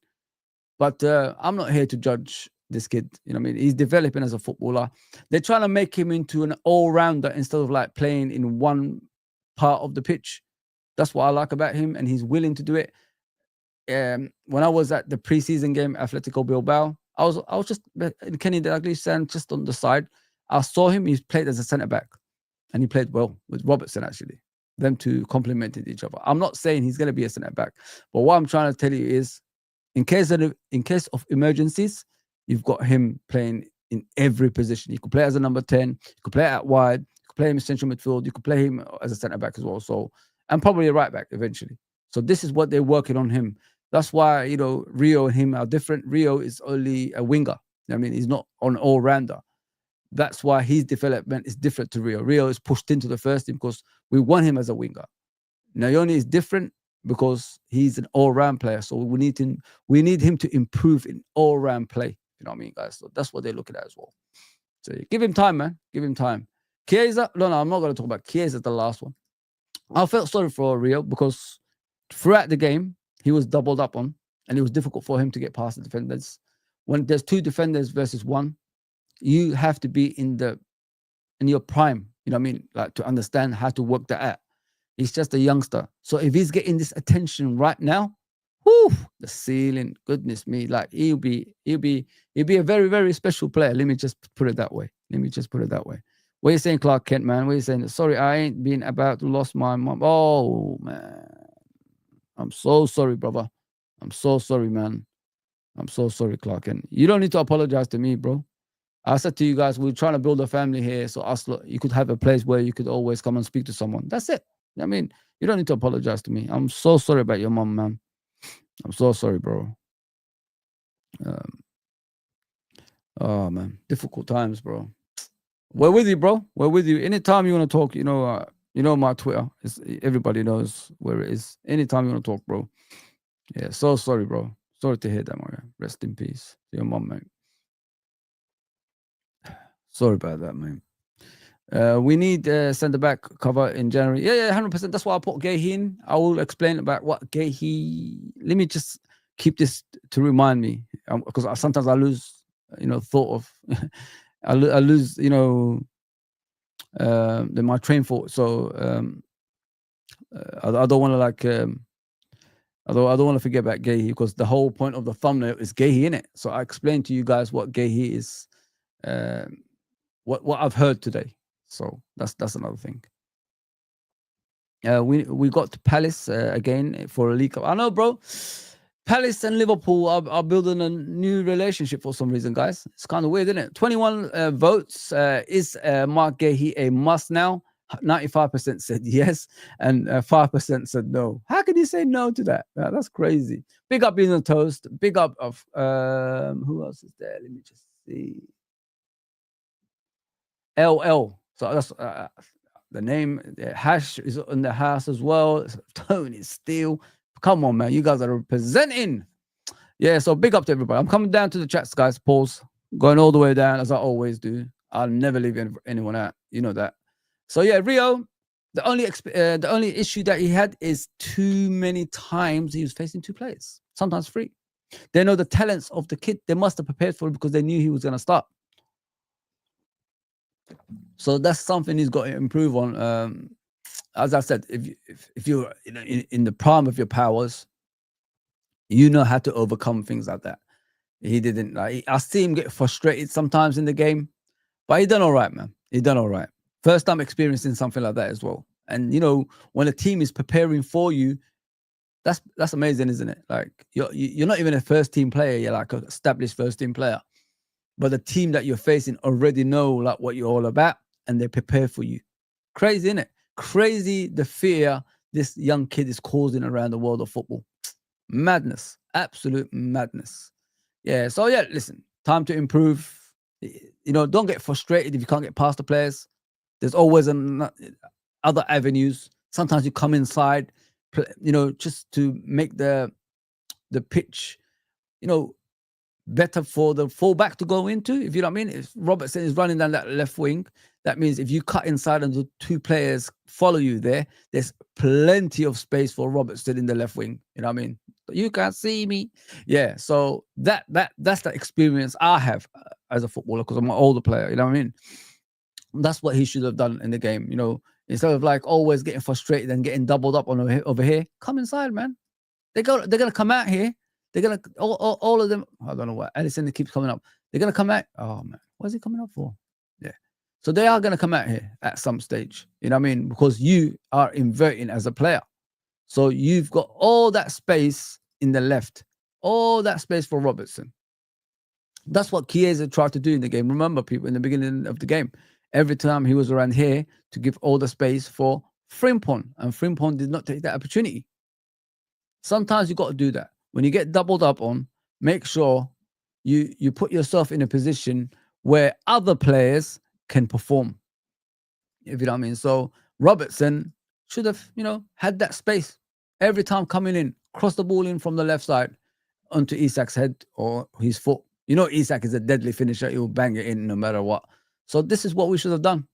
But I'm not here to judge this kid, you know what I mean? He's developing as a footballer. They're trying to make him into an all-rounder instead of like playing in one part of the pitch. That's what I like about him, and he's willing to do it. When I was at the preseason game, Atletico Bilbao, I was just in Kenny Dalglish stand just on the side. I saw him. He played as a centre back, and he played well with Robertson. Actually, them two complemented each other. I'm not saying he's going to be a centre back, but what I'm trying to tell you is, in case of emergencies, you've got him playing in every position. You could play as a number 10. You could play out wide. You could play him in central midfield. You could play him as a centre back as well. So, and probably a right back eventually. So this is what they're working on him. That's why, Rio and him are different. Rio is only a winger. I mean, he's not an all-rounder. That's why his development is different to Rio. Rio is pushed into the first team because we want him as a winger. Leoni is different because he's an all-round player. So we need him to improve in all-round play. You know what I mean, guys? So that's what they're looking at as well. So give him time, man. Give him time. Chiesa, no, I'm not going to talk about Chiesa, the last one. I felt sorry for Rio because throughout the game, he was doubled up on, and it was difficult for him to get past the defenders. When there's two defenders versus one, you have to be in your prime, you know what I mean? Like, to understand how to work that out. He's just a youngster. So if he's getting this attention right now, whoo, the ceiling, goodness me, like he'll be a very, very special player. Let me just put it that way. What are you saying, Clark Kent, man? What are you saying? Sorry, I ain't been about to lost my mom. Oh, man. I'm so sorry, brother. I'm so sorry, man. I'm so sorry, Clark Kent. You don't need to apologize to me, bro. I said to you guys, we're trying to build a family here. So you could have a place where you could always come and speak to someone. That's it. I mean, you don't need to apologize to me. I'm so sorry about your mom, man. I'm so sorry, bro. Oh, man. Difficult times, bro. We're with you, bro. We're with you. Anytime you want to talk, my Twitter. Everybody knows where it is. Anytime you want to talk, bro. Yeah, so sorry, bro. Sorry to hear that, Mario. Rest in peace to your mom, mate. Sorry about that, man. We need centre back cover in January. Yeah, 100%. That's why I put Guehi in. I will explain about what Guehi. Let me just keep this to remind me, because sometimes I lose, thought of. I lose, my train of thought. So I don't want to I don't want to forget about Guehi, because the whole point of the thumbnail is Guehi in it. So I explained to you guys what Guehi is. What I've heard today. So that's another thing. We got to Palace again for a League Cup. I know, bro. Palace and Liverpool are building a new relationship for some reason, guys. It's kind of weird, isn't it? 21 votes. Is Marc Guehi a must now? 95% said yes, and 5% said no. How can you say no to that? That's crazy. Big up Beans on Toast. Big up of who else is there? Let me just see. LL. So that's the name. Hash is in the house as well. Tony Steele. Come on, man. You guys are representing. Yeah, so big up to everybody. I'm coming down to the chats, guys. Pause. Going all the way down, as I always do. I'll never leave anyone out. You know that. So yeah, Rio, the only issue that he had is too many times he was facing two players, sometimes three. They know the talents of the kid. They must have prepared for it because they knew he was going to start. So that's something he's got to improve on. As I said, if you're in the prime of your powers, you know how to overcome things like that. He didn't. I see him get frustrated sometimes in the game, but he done all right, man. He done all right. First time experiencing something like that as well. And you know, when a team is preparing for you, that's amazing, isn't it? Like you're not even a first team player, you're like an established first team player. But the team that you're facing already know like what you're all about and they prepare for you. Crazy, isn't it? Crazy the fear this young kid is causing around the world of football. Madness. Absolute madness. Yeah. So yeah, listen, time to improve. You know, don't get frustrated if you can't get past the players. There's always other avenues. Sometimes you come inside, you know, just to make the pitch, you know, better for the fullback to go into. If you know what I mean. If Robertson is running down that left wing, that means if you cut inside and the two players follow you there, there's plenty of space for Robertson in the left wing. You know what I mean? You can't see me. Yeah. So that's the experience I have as a footballer because I'm an older player. You know what I mean? That's what he should have done in the game. You know, instead of like always getting frustrated and getting doubled up on over here, come inside, man. They're gonna come out here. They're gonna all of them. I don't know what Allison keeps coming up. They're gonna come out. Oh man, what is he coming up for? Yeah. So they are gonna come out here at some stage. You know what I mean? Because you are inverting as a player. So you've got all that space in the left, all that space for Robertson. That's what Chiesa tried to do in the game. Remember, people, in the beginning of the game, every time he was around here to give all the space for Frimpong, and Frimpong did not take that opportunity. Sometimes you got to do that. When you get doubled up on, make sure you put yourself in a position where other players can perform. If you know what I mean. So Robertson should have, you know, had that space every time coming in, cross the ball in from the left side onto Isak's head or his foot. You know, Isak is a deadly finisher. He will bang it in no matter what. So this is what we should have done.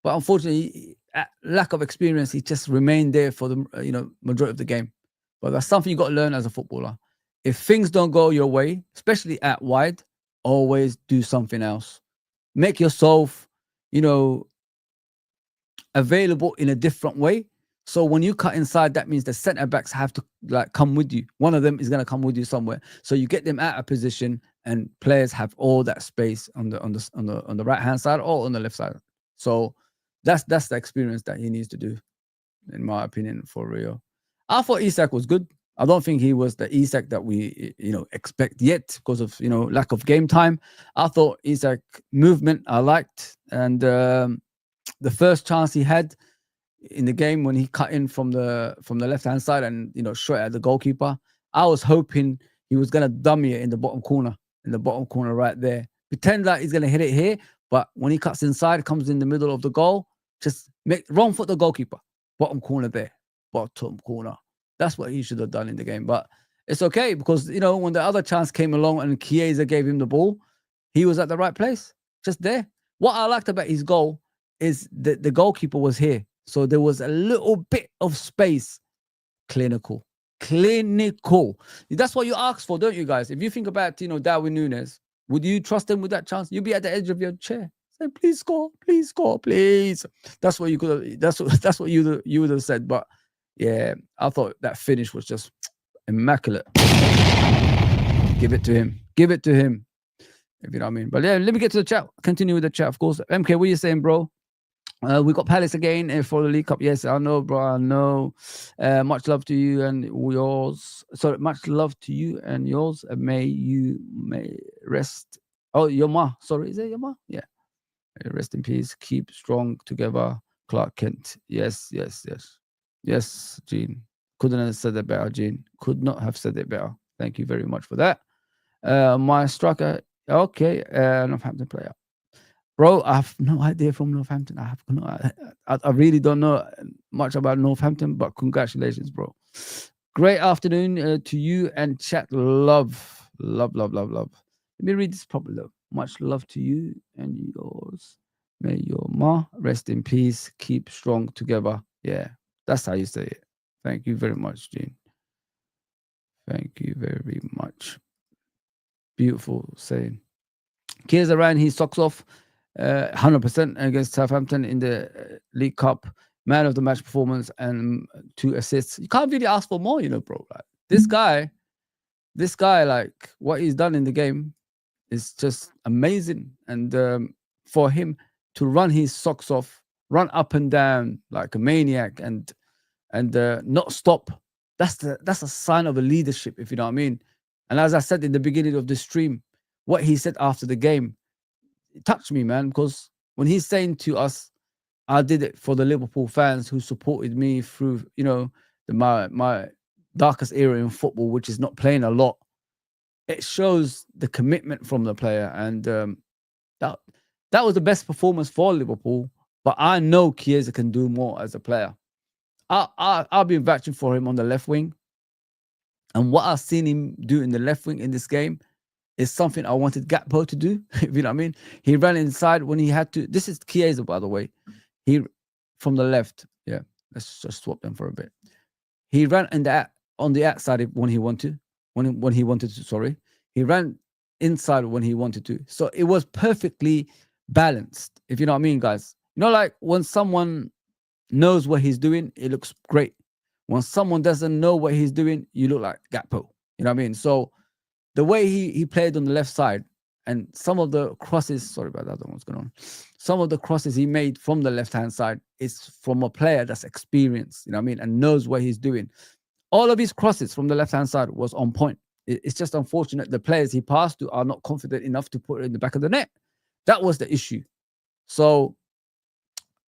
But unfortunately, lack of experience, he just remained there for the majority of the game. But that's something you got to learn as a footballer. If things don't go your way, especially at wide, always do something else. Make yourself, you know, available in a different way. So when you cut inside, that means the centre backs have to like come with you. One of them is going to come with you somewhere. So you get them out of position, and players have all that space on the right hand side or on the left side. So that's the experience that he needs to do, in my opinion, for Rio. I thought Isak was good. I don't think he was the Isak that we, you know, expect yet because of, you know, lack of game time. I thought Isak movement I liked, and the first chance he had in the game when he cut in from the left hand side and, you know, shot at the goalkeeper, I was hoping he was gonna dummy it in the bottom corner right there. Pretend that he's gonna hit it here, but when he cuts inside, comes in the middle of the goal, just make wrong foot the goalkeeper, bottom corner there. Bottom corner. That's what he should have done in the game. But it's okay because, you know, when the other chance came along and Chiesa gave him the ball, he was at the right place, just there. What I liked about his goal is that the goalkeeper was here. So there was a little bit of space. Clinical. That's what you ask for, don't you guys? If you think about, you know, Darwin Núñez, would you trust him with that chance? You'd be at the edge of your chair. Say, please score, please. That's what you could have, that's what you would have said. But yeah, I thought that finish was just immaculate. Give it to him. If you know what I mean. But yeah, let me get to the chat. Continue with the chat, of course. MK, what are you saying, bro? We got Palace again for the League Cup. Yes, I know, bro. I know. Much love to you and yours. Sorry, much love to you and yours. May rest. Oh, your ma. Sorry, is it your ma? Yeah. Rest in peace. Keep strong together, Clark Kent. Yes, Gene. Couldn't have said it better, Gene. Could not have said it better. Thank you very much for that. My striker. Okay, Northampton player. Bro, I have no idea from Northampton. I really don't know much about Northampton, but congratulations, bro. Great afternoon to you and chat. Love. Let me read this properly, though. Much love to you and yours. May your ma rest in peace. Keep strong together. Yeah, that's how you say it. Thank you very much, Gene. Thank you very much. Beautiful saying. Chiesa ran his socks off 100% against Southampton in the League Cup. Man of the match performance and 2 assists. You can't really ask for more, you know, bro. Like, this guy, like, what he's done in the game is just amazing. And for him, to run his socks off, run up and down like a maniac, and not stop. That's a sign of a leadership, if you know what I mean. And as I said in the beginning of the stream, what he said after the game, it touched me, man, because when he's saying to us, I did it for the Liverpool fans who supported me through, you know, my darkest era in football, which is not playing a lot. It shows the commitment from the player, and that was the best performance for Liverpool. But I know Chiesa can do more as a player. I've been vouching for him on the left wing, and what I've seen him do in the left wing in this game is something I wanted Gakpo to do. If you know what I mean, he ran inside when he had to. This is Chiesa, by the way. He from the left. Yeah, let's just swap them for a bit. He ran on the outside when he wanted. When he wanted to, sorry, he ran inside when he wanted to. So it was perfectly balanced. If you know what I mean, guys. You know, like when someone knows what he's doing, it looks great. When someone doesn't know what he's doing, you look like Gakpo. You know what I mean? So the way he played on the left side, and some of the crosses, sorry about that, I don't know what's going on. Some of the crosses he made from the left-hand side is from a player that's experienced, you know what I mean, and knows what he's doing. All of his crosses from the left-hand side was on point. It's just unfortunate the players he passed to are not confident enough to put it in the back of the net. That was the issue. So,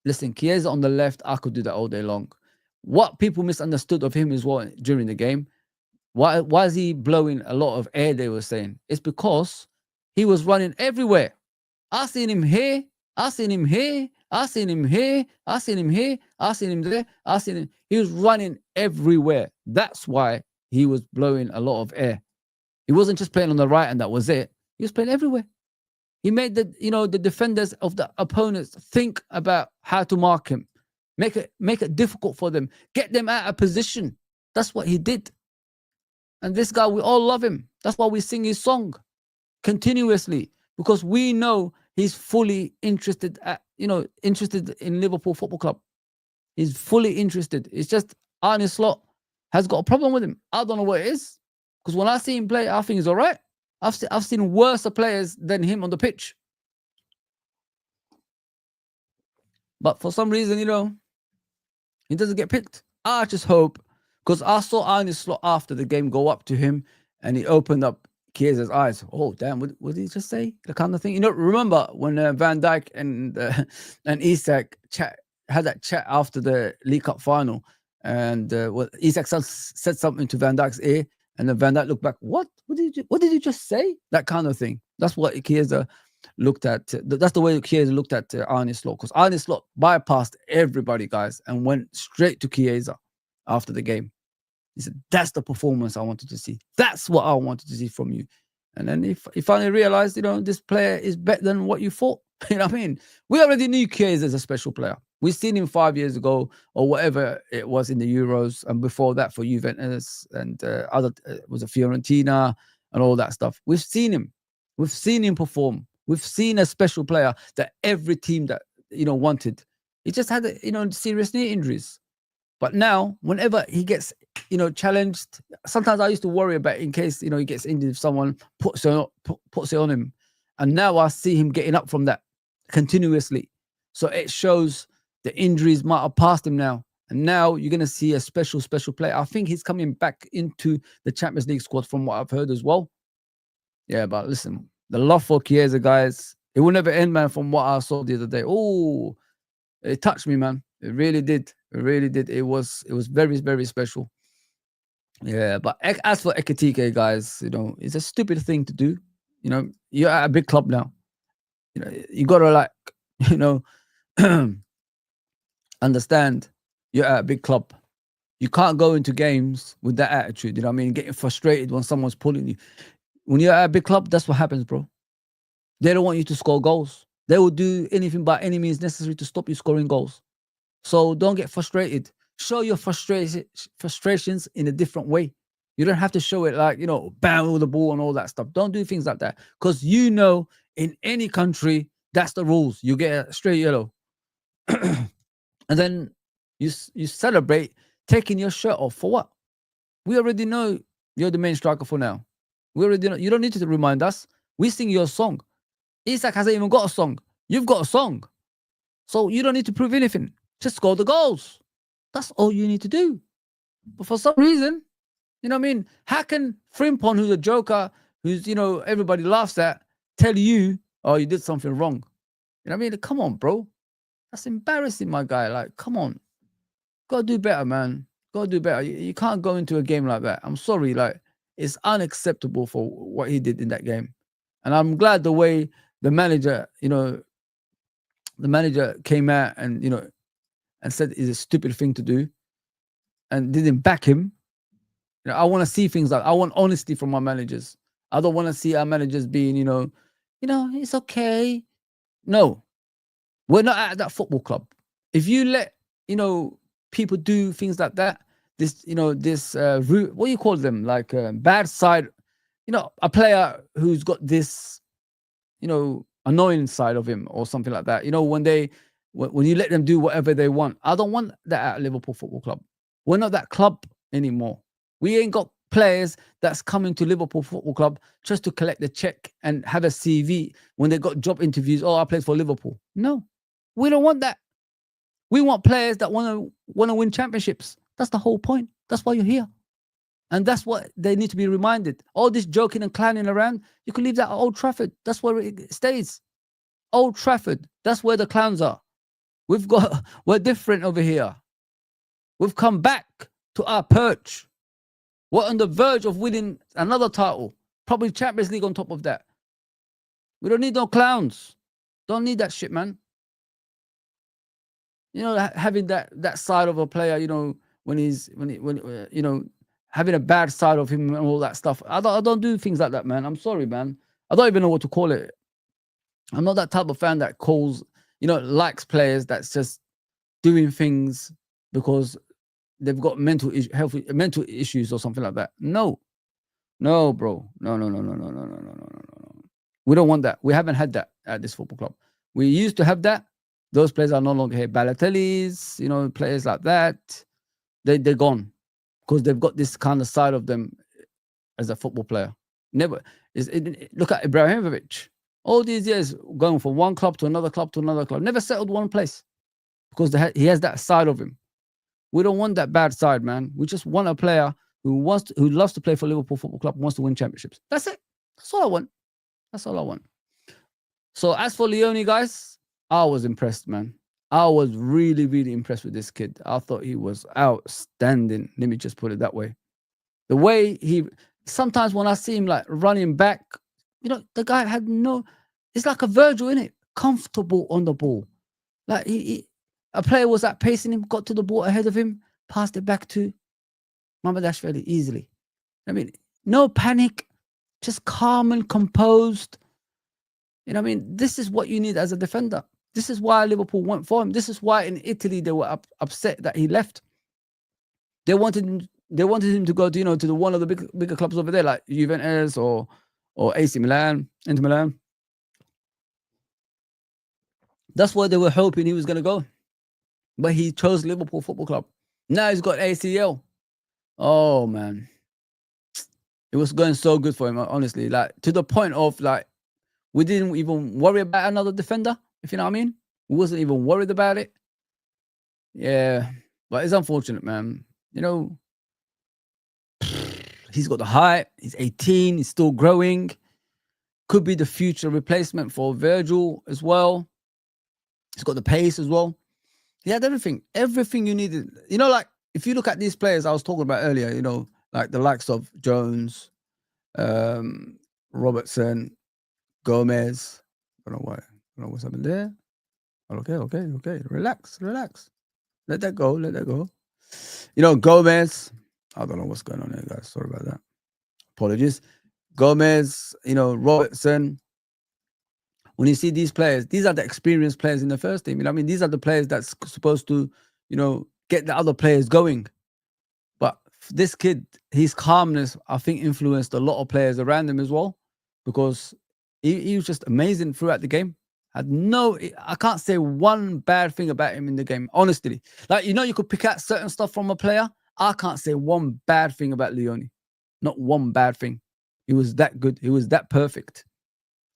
listen, Chiesa on the left, I could do that all day long. What people misunderstood of him as well during the game, why is he blowing a lot of air, they were saying? It's because he was running everywhere. I seen him here, I seen him here, I seen him here, I seen him here, I seen him there, I seen him. He was running everywhere. That's why he was blowing a lot of air. He wasn't just playing on the right and that was it. He was playing everywhere. He made the defenders of the opponents think about how to mark him, make it difficult for them, get them out of position. That's what he did. And this guy, we all love him. That's why we sing his song continuously, because we know he's fully interested in Liverpool Football Club. He's fully interested. It's just Arne Slot has got a problem with him. I don't know what it is, because when I see him play, I think he's all right. I've seen worse players than him on the pitch. But for some reason, he doesn't get picked. I just hope, because I saw Arne Slot after the game go up to him and he opened up Chiesa's eyes. Oh, damn, what did he just say? The kind of thing. Remember when Van Dijk and Isak had that chat after the League Cup final, and Isak said something to Van Dijk's ear, and then Van Dijk looked back. What did you just say? That kind of thing. That's what Chiesa looked at. That's the way Chiesa looked at Arne Slot, because Arne Slot bypassed everybody, guys, and went straight to Chiesa after the game. He said, "That's the performance I wanted to see. That's what I wanted to see from you." And then he finally realized, this player is better than what you thought. You know what I mean? We already knew Chiesa as a special player. We've seen him 5 years ago or whatever it was in the Euros, and before that for Juventus and was a Fiorentina and all that stuff. We've seen him. We've seen him perform. We've seen a special player that every team that wanted. He just had serious knee injuries. But now, whenever he gets challenged, sometimes I used to worry about in case he gets injured if someone puts it on him. And now I see him getting up from that continuously. So it shows the injuries might have passed him now. And now you're going to see a special player. I think he's coming back into the Champions League squad from what I've heard as well. Yeah, but listen, the love for Chiesa, guys, it will never end, man, from what I saw the other day. Oh, it touched me, man. It really did. It really did. It was very, very special. Yeah, but as for Ekitike, guys, it's a stupid thing to do. You're at a big club now. You gotta understand you're at a big club. You can't go into games with that attitude. Getting frustrated when someone's pulling you. When you're at a big club, that's what happens, bro. They don't want you to score goals. They will do anything by any means necessary to stop you scoring goals. So don't get frustrated. Show your frustrations in a different way. You don't have to show it like, bang with the ball and all that stuff. Don't do things like that. Because in any country, that's the rules. You get a straight yellow. And then you celebrate taking your shirt off for what? We already know you're the main striker for now. We already know. You don't need to remind us. We sing your song. Isak hasn't even got a song. You've got a song. So you don't need to prove anything. Just score the goals. That's all you need to do. But for some reason, you know what I mean? How can Frimpong, who's a joker, who's, you know, everybody laughs at, tell you, oh, you did something wrong? You know what I mean? Come on, bro. That's embarrassing, my guy. Like, come on. Gotta do better, man. Gotta do better. You can't go into a game like that. I'm sorry. Like, it's unacceptable for what he did in that game. And I'm glad the way the manager, you know, the manager came out and, you know, and said it's a stupid thing to do and didn't back him. You know, I want to see things like, I want honesty from my managers. I don't want to see our managers being, you know, it's okay. No, we're not at that football club. If you let, you know, people do things like that, this, you know, this root, what do you call them? Like bad side, you know, a player who's got this, you know, annoying side of him or something like that. You know, when you let them do whatever they want, I don't want that at Liverpool Football Club. We're not that club anymore. We ain't got players that's coming to Liverpool Football Club just to collect the check and have a CV when they got job interviews. Oh, I played for Liverpool. No, we don't want that. We want players that want to win championships. That's the whole point. That's why you're here. And that's what they need to be reminded. All this joking and clowning around, you can leave that at Old Trafford. That's where it stays. Old Trafford. That's where the clowns are. We're different over here. We've come back to our perch. We're on the verge of winning another title. Probably Champions League on top of that. We don't need no clowns. Don't need that shit, man. You know, having that side of a player, you know, when you know, having a bad side of him and all that stuff. I don't do things like that, man. I'm sorry, man. I don't even know what to call it. I'm not that type of fan that calls, you know, likes players that's just doing things because they've got mental issues or something like that. No, bro. No. We don't want that. We haven't had that at this football club. We used to have that. Those players are no longer here. Balotelli's, you know, players like that, they're gone because they've got this kind of side of them as a football player. Look at Ibrahimovic. All these years going from one club to another club to another club, never settled one place because he has that side of him. We don't want that bad side, man. We just want a player who loves to play for Liverpool Football Club, wants to win championships. That's it. That's all I want. That's all I want. So as for Leoni, guys, I was impressed, man. I was really, really impressed with this kid. I thought he was outstanding. Let me just put it that way. The way sometimes when I see him like running back, you know, the guy had it's like a Virgil, innit? Comfortable on the ball. Like a player was like pacing him, got to the ball ahead of him, passed it back to Mamardashvili easily. I mean, no panic, just calm and composed. You know what I mean? This is what you need as a defender. This is why Liverpool went for him. This is why in Italy they were upset that he left. They wanted him to go to, you know, to one of the bigger clubs over there, like Juventus or AC Milan, Inter Milan. That's where they were hoping he was going to go. But he chose Liverpool Football Club. Now he's got ACL. Oh, man. It was going so good for him, honestly. Like, to the point of, like, we didn't even worry about another defender, if you know what I mean. We wasn't even worried about it. Yeah. But it's unfortunate, man. You know, he's got the height. He's 18. He's still growing. Could be the future replacement for Virgil as well. He's got the pace as well. He had everything you needed. You know, like, if you look at these players I was talking about earlier, you know, like the likes of Jones, Robertson, Gomez. I don't know what's happened there. Okay. Relax. Let that go. You know, Gomez. I don't know what's going on there, guys. Sorry about that. Apologies. Gomez, you know, Robertson. When you see these players, these are the experienced players in the first team. You know what I mean? These are the players that's supposed to, you know, get the other players going. But this kid, his calmness, I think, influenced a lot of players around him as well, because he was just amazing throughout the game. I can't say one bad thing about him in the game, honestly. Like, you know, you could pick out certain stuff from a player. I can't say one bad thing about Leoni. Not one bad thing. He was that good. He was that perfect.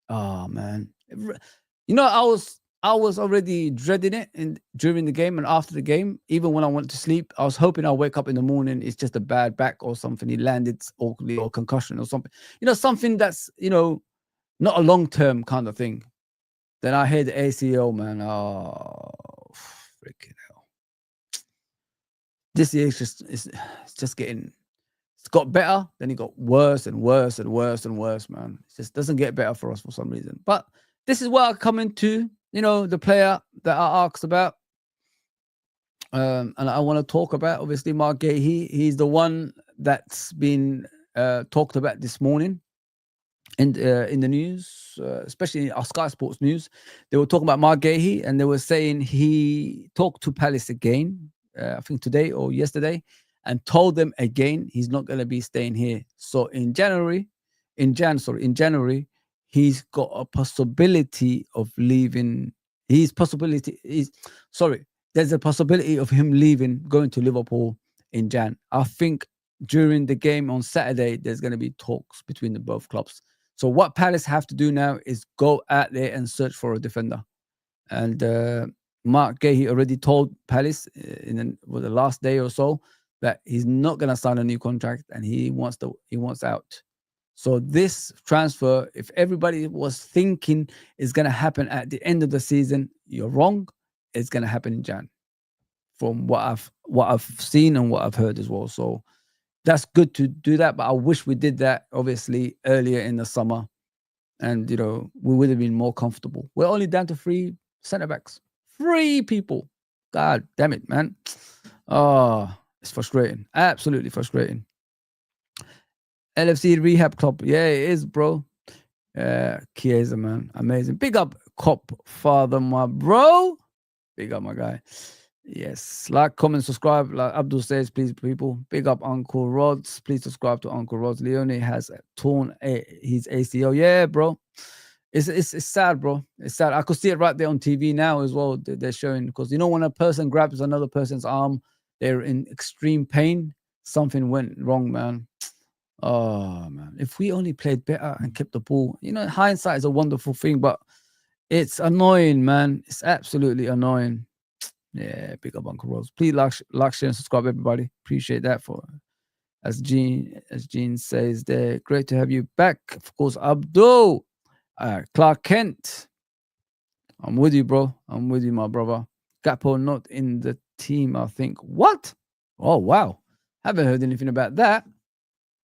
Oh, man. You know, I was already dreading it during the game and after the game. Even when I went to sleep, I was hoping I'll wake up in the morning. It's just a bad back or something. He landed awkwardly or concussion or something. Something that's not a long term kind of thing. Then I hear the ACL, man. Oh, freaking hell! This year it's just getting. It's got better, then it got worse and worse and worse and worse, man. It just doesn't get better for us for some reason. But this is where I come into, the player that I asked about. And I want to talk about, obviously, Marc Guehi. He's the one that's been talked about this morning in the news, especially in our Sky Sports news. They were talking about Marc Guehi, and they were saying he talked to Palace again, I think today or yesterday, and told them again he's not going to be staying here. So in January, he's got a possibility of leaving. There's a possibility of him leaving, going to Liverpool in Jan. I think during the game on Saturday, there's going to be talks between the both clubs. So what Palace have to do now is go out there and search for a defender. And Marc Guehi already told Palace in the last day or so that he's not going to sign a new contract and he wants out. So this transfer, if everybody was thinking is going to happen at the end of the season, you're wrong. It's going to happen in Jan, from what I've seen and what I've heard as well. So that's good to do that, but I wish we did that obviously earlier in the summer, and we would have been more comfortable. We're only down to 3 centre backs, 3 people. God damn it, man! Oh, it's frustrating, absolutely frustrating. LFC Rehab Club, yeah, it is, bro. Chiesa, man, amazing. Big up, Cop Father, my bro. Big up, my guy. Yes, like, comment, subscribe. Like Abdul says, please, people. Big up Uncle Rods. Please subscribe to Uncle Rods. Leoni has torn his ACL. Yeah, bro. It's sad, bro. It's sad. I could see it right there on TV now as well. They're showing, because when a person grabs another person's arm, they're in extreme pain. Something went wrong, man. Oh man, if we only played better and kept the ball, hindsight is a wonderful thing, but it's annoying, man. It's absolutely annoying. Yeah, big up Uncle Rose. Please like, share, and subscribe, everybody. Appreciate that. As Gene says there, great to have you back. Of course, Abdul, Clark Kent. I'm with you, bro. I'm with you, my brother. Gapo not in the team, I think. What? Oh wow, haven't heard anything about that.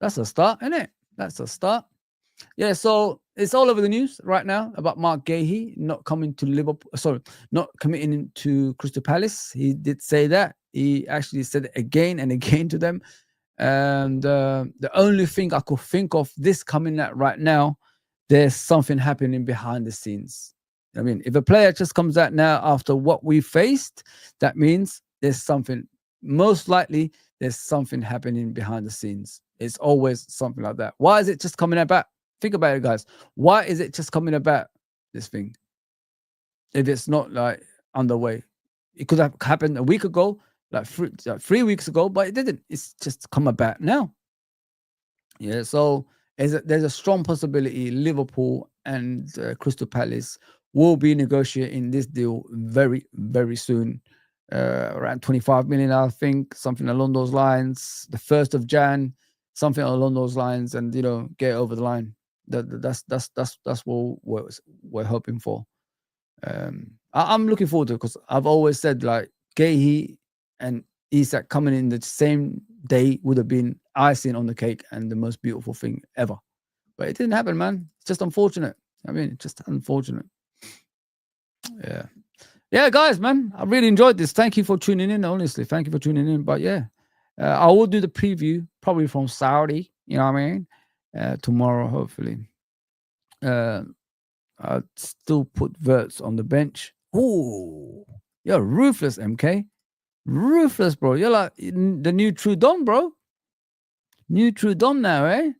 That's a start, isn't it? That's a start. Yeah, so it's all over the news right now about Marc Guehi not coming to Liverpool. Sorry, not committing to Crystal Palace. He did say that. He actually said it again and again to them. And the only thing I could think of this coming out right now, there's something happening behind the scenes. I mean, if a player just comes out now after what we faced, that means there's something. Most likely, there's something happening behind the scenes. It's always something like that. Why is it just coming about? Think about it, guys. Why is it just coming about, this thing, if it's not like underway? It could have happened a week ago, like 3 weeks ago, but it didn't. It's just come about now. Yeah, so there's a strong possibility Liverpool and Crystal Palace will be negotiating this deal very, very soon. Around 25 million, I think, something along those lines. The 1st of Jan, something along those lines, and get over the line. That's what we're hoping for. I'm looking forward to it, because I've always said, like, Guehi and Isak coming in the same day would have been icing on the cake and the most beautiful thing ever. But it didn't happen, man. It's just unfortunate. I mean, just unfortunate. Yeah, guys, man, I really enjoyed this. Thank you for tuning in. Honestly, thank you for tuning in. But yeah, I will do the preview probably from Saudi. You know what I mean? Tomorrow, hopefully. I'll still put Verts on the bench. Ooh, you're ruthless, MK. Ruthless, bro. You're like the new Trudon, bro. New Trudon now, eh?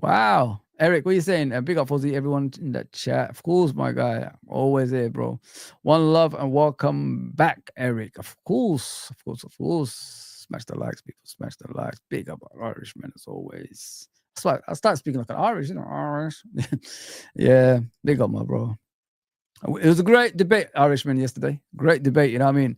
Wow. Eric, what are you saying? Big up for everyone in that chat. Of course, my guy. Always there, bro. One love and welcome back, Eric. Of course. Smash the likes, people. Smash the likes. Big up Irishman as always. That's why I start speaking like an Irish, Irish. Yeah, big up, my bro. It was a great debate, Irishman, yesterday. Great debate, you know what I mean?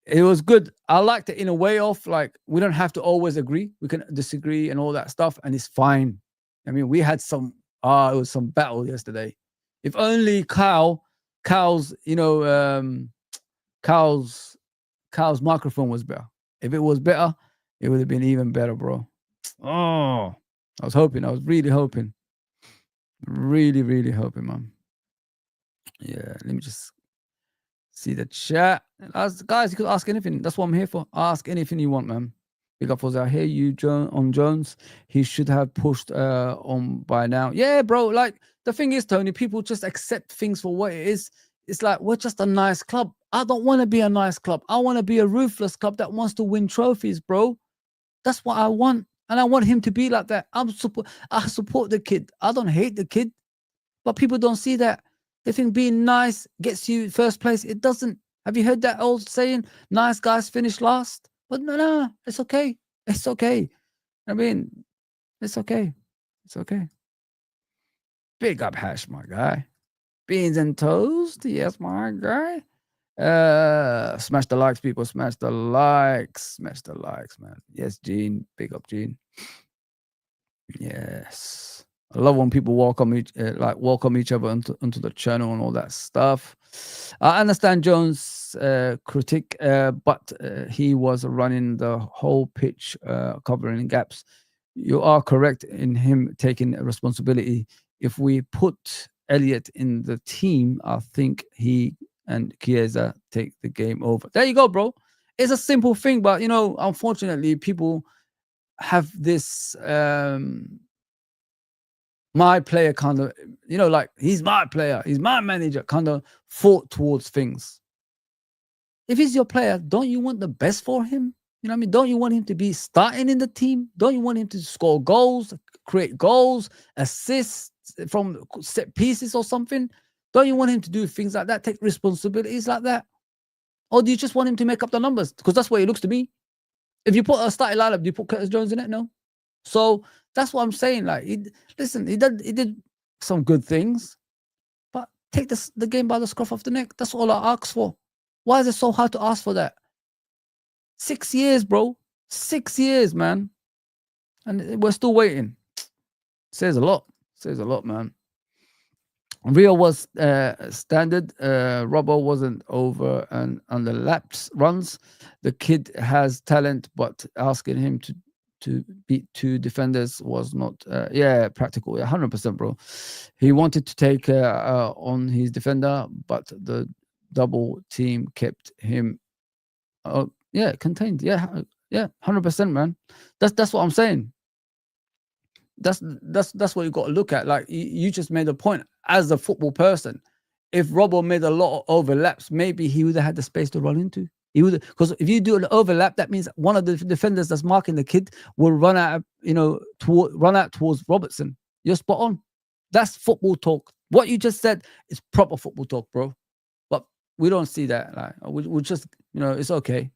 It was good. I liked it in a way of like, we don't have to always agree. We can disagree and all that stuff, and it's fine. I mean, we had some, it was some battle yesterday. If only Cal's, you know, Cal's microphone was better. If it was better, it would have been even better, bro. Oh, I was really hoping. Really, really hoping, man. Yeah, let me just see the chat. Guys, you could ask anything. That's what I'm here for. Ask anything you want, man. Big up for I hear you, Jones. He should have pushed on by now. Yeah, bro. Like, the thing is, Tony, people just accept things for what it is. It's like, we're just a nice club. I don't want to be a nice club. I want to be a ruthless club that wants to win trophies, bro. That's what I want. And I want him to be like that. I support the kid. I don't hate the kid. But people don't see that. They think being nice gets you first place. It doesn't. Have you heard that old saying, nice guys finish last? But no, it's okay. It's okay. I mean, it's okay. It's okay. Big up Hash, my guy. Beans and toast. Yes, my guy. Smash the likes, people. Smash the likes. Smash the likes, man. Yes, Gene. Big up, Gene. Yes. I love when people welcome each other into the channel and all that stuff. I understand Jones' critique, but he was running the whole pitch, covering gaps. You are correct in him taking responsibility. If we put Elliot in the team, I think he and Chiesa take the game over. There you go, bro. It's a simple thing, but you know, unfortunately, people have this my player kind of, you know, like, he's my player, he's my manager kind of thought towards things. If he's your player, don't you want the best for him? You know what I mean? Don't you want him to be starting in the team? Don't you want him to score goals, create goals, assists from set pieces or something? Don't you want him to do things like that, take responsibilities like that? Or do you just want him to make up the numbers? Because that's what it looks to me. If you put a starting lineup, do you put Curtis Jones in it? No. So that's what I'm saying. Like, he did some good things, but take the game by the scruff of the neck. That's all I ask for. Why is it so hard to ask for that? 6 years, bro. 6 years, man. And we're still waiting. Says a lot. Says a lot, man. Rio was standard. Robbo wasn't over and on the laps runs. The kid has talent, but asking him to beat two defenders was not practical. 100%, bro. He wanted to take on his defender, but the double team kept him contained. 100%, man. That's what I'm saying. That's what you got to look at. Like, you just made a point as a football person. If Robbo made a lot of overlaps, maybe he would have had the space to run into. He would, because if you do an overlap, that means one of the defenders that's marking the kid will run out, towards Robertson. You're spot on. That's football talk. What you just said is proper football talk, bro. But we don't see that. Like, we just, it's okay.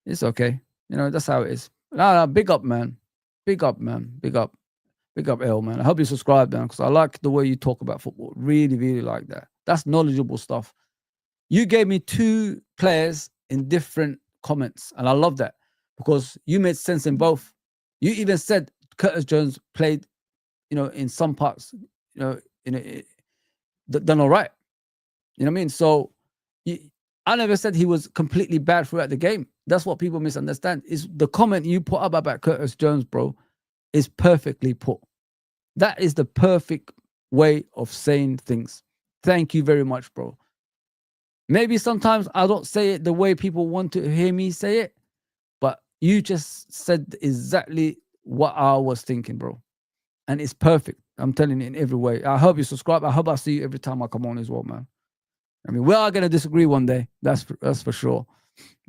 It's okay. That's how it is. No, big up, man. Big up, man. Big up. Big up, L, man. I hope you subscribe, man, because I like the way you talk about football. Really, really like that. That's knowledgeable stuff. You gave me two players in different comments, and I love that because you made sense in both. You even said Curtis Jones played, in some parts, done all right. You know what I mean? So I never said he was completely bad throughout the game. That's what people misunderstand. Is the comment you put up about Curtis Jones, bro, is perfectly put. That is the perfect way of saying things. Thank you very much, bro. Maybe sometimes I don't say it the way people want to hear me say it, but you just said exactly what I was thinking, bro. And it's perfect. I'm telling you in every way. I hope you subscribe. I hope I see you every time I come on as well, man. I mean, we are going to disagree one day. That's for sure.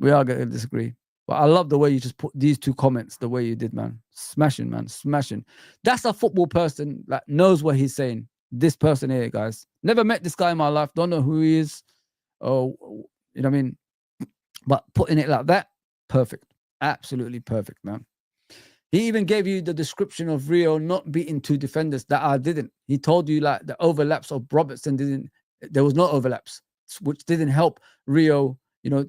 We are going to disagree. But I love the way you just put these two comments, the way you did, man. Smashing, man. Smashing. That's a football person that knows what he's saying. This person here, guys. Never met this guy in my life. Don't know who he is. Oh, you know what I mean? But putting it like that, perfect. Absolutely perfect, man. He even gave you the description of Rio not beating two defenders that I didn't. He told you like the overlaps of Robertson didn't there was no overlaps, which didn't help Rio,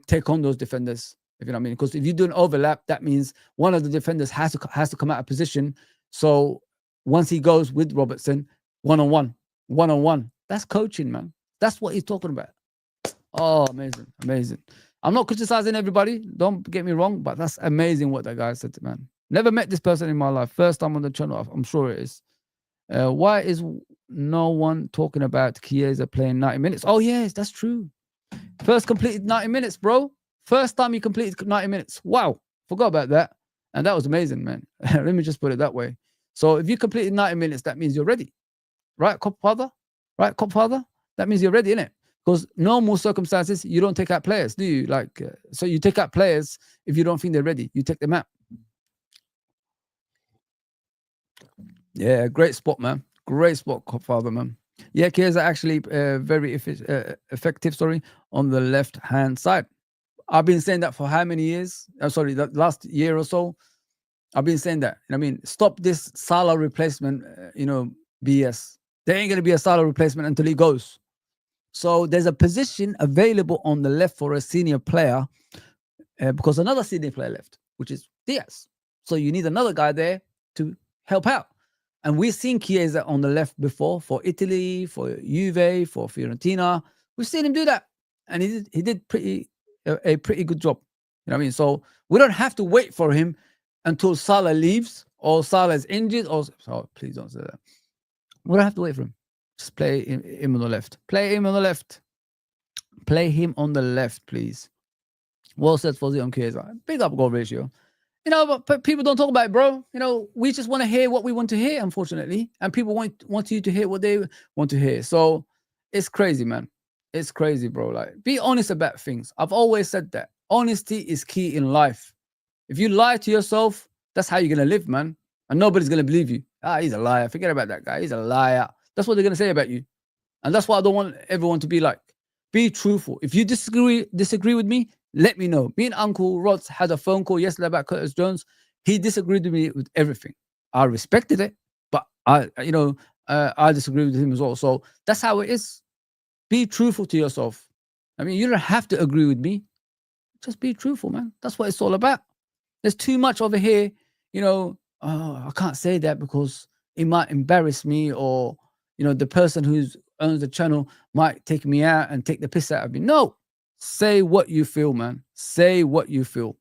take on those defenders. If you know what I mean, because if you do an overlap, that means one of the defenders has to come out of position. So once he goes with Robertson, one on one, that's coaching, man. That's what he's talking about. Oh, amazing. I'm not criticizing everybody. Don't get me wrong, but that's amazing what that guy said, man. Never met this person in my life. First time on the channel. I'm sure it is. Why is no one talking about Chiesa playing 90 minutes? Oh, yes, that's true. First completed 90 minutes, bro. First time he completed 90 minutes. Wow. Forgot about that. And that was amazing, man. Let me just put it that way. So if you completed 90 minutes, that means you're ready. Right, Copfather? Right, Copfather? That means you're ready, innit? Because normal circumstances, you don't take out players, do you? So you take out players if you don't think they're ready. You take them out. Yeah, great spot, man. Great spot, Copfather, man. Yeah, Chiesa actually very effective, on the left-hand side. I've been saying that for how many years? The last year or so. I've been saying that. I mean, stop this Salah replacement, BS. There ain't going to be a Salah replacement until he goes. So there's a position available on the left for a senior player because another senior player left, which is Diaz. So you need another guy there to help out. And we've seen Chiesa on the left before for Italy, for Juve, for Fiorentina. We've seen him do that. And he did a pretty good job. You know what I mean? So we don't have to wait for him until Salah leaves or Salah is injured. Please don't say that. We don't have to wait for him. Just play him on the left. Play him on the left. Play him on the left, please. Well said, Fozzy on Chiesa. Big up goal ratio. But people don't talk about it, bro. We just want to hear what we want to hear, unfortunately. And people want you to hear what they want to hear. So it's crazy, man. It's crazy, bro. Like, be honest about things. I've always said that. Honesty is key in life. If you lie to yourself, that's how you're going to live, man. And nobody's going to believe you. He's a liar. Forget about that guy. He's a liar. That's what they're going to say about you. And that's what I don't want everyone to be like. Be truthful. If you disagree with me, let me know. Me and Uncle Rods had a phone call yesterday about Curtis Jones. He disagreed with me with everything. I respected it, but I disagreed with him as well. So that's how it is. Be truthful to yourself. I mean, you don't have to agree with me. Just be truthful, man. That's what it's all about. There's too much over here, I can't say that because it might embarrass me, or, the person who owns the channel might take me out and take the piss out of me. No, say what you feel, man. Say what you feel.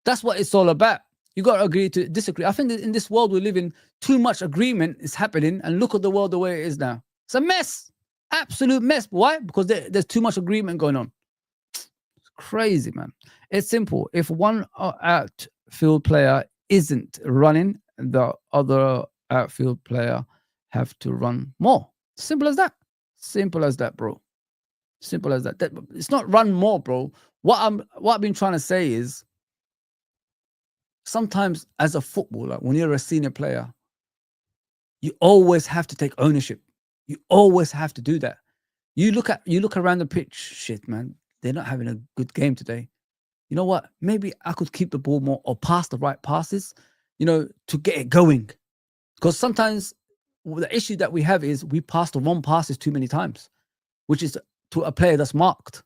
That's what it's all about. You got to agree to disagree. I think that in this world we live in, too much agreement is happening, and look at the world the way it is now. It's a mess. Absolute mess. Why? Because there's too much agreement going on. It's crazy, man. It's simple. If one outfield player isn't running, the other outfield player have to run more. Simple as that. Simple as that, bro. Simple as that. It's not run more, bro. What I've been trying to say is, sometimes as a footballer, when you're a senior player, you always have to take ownership. You always have to do that. You look around the pitch, shit, man, they're not having a good game today. You know what? Maybe I could keep the ball more or pass the right passes, to get it going. Because sometimes the issue that we have is we pass the wrong passes too many times, which is to a player that's marked.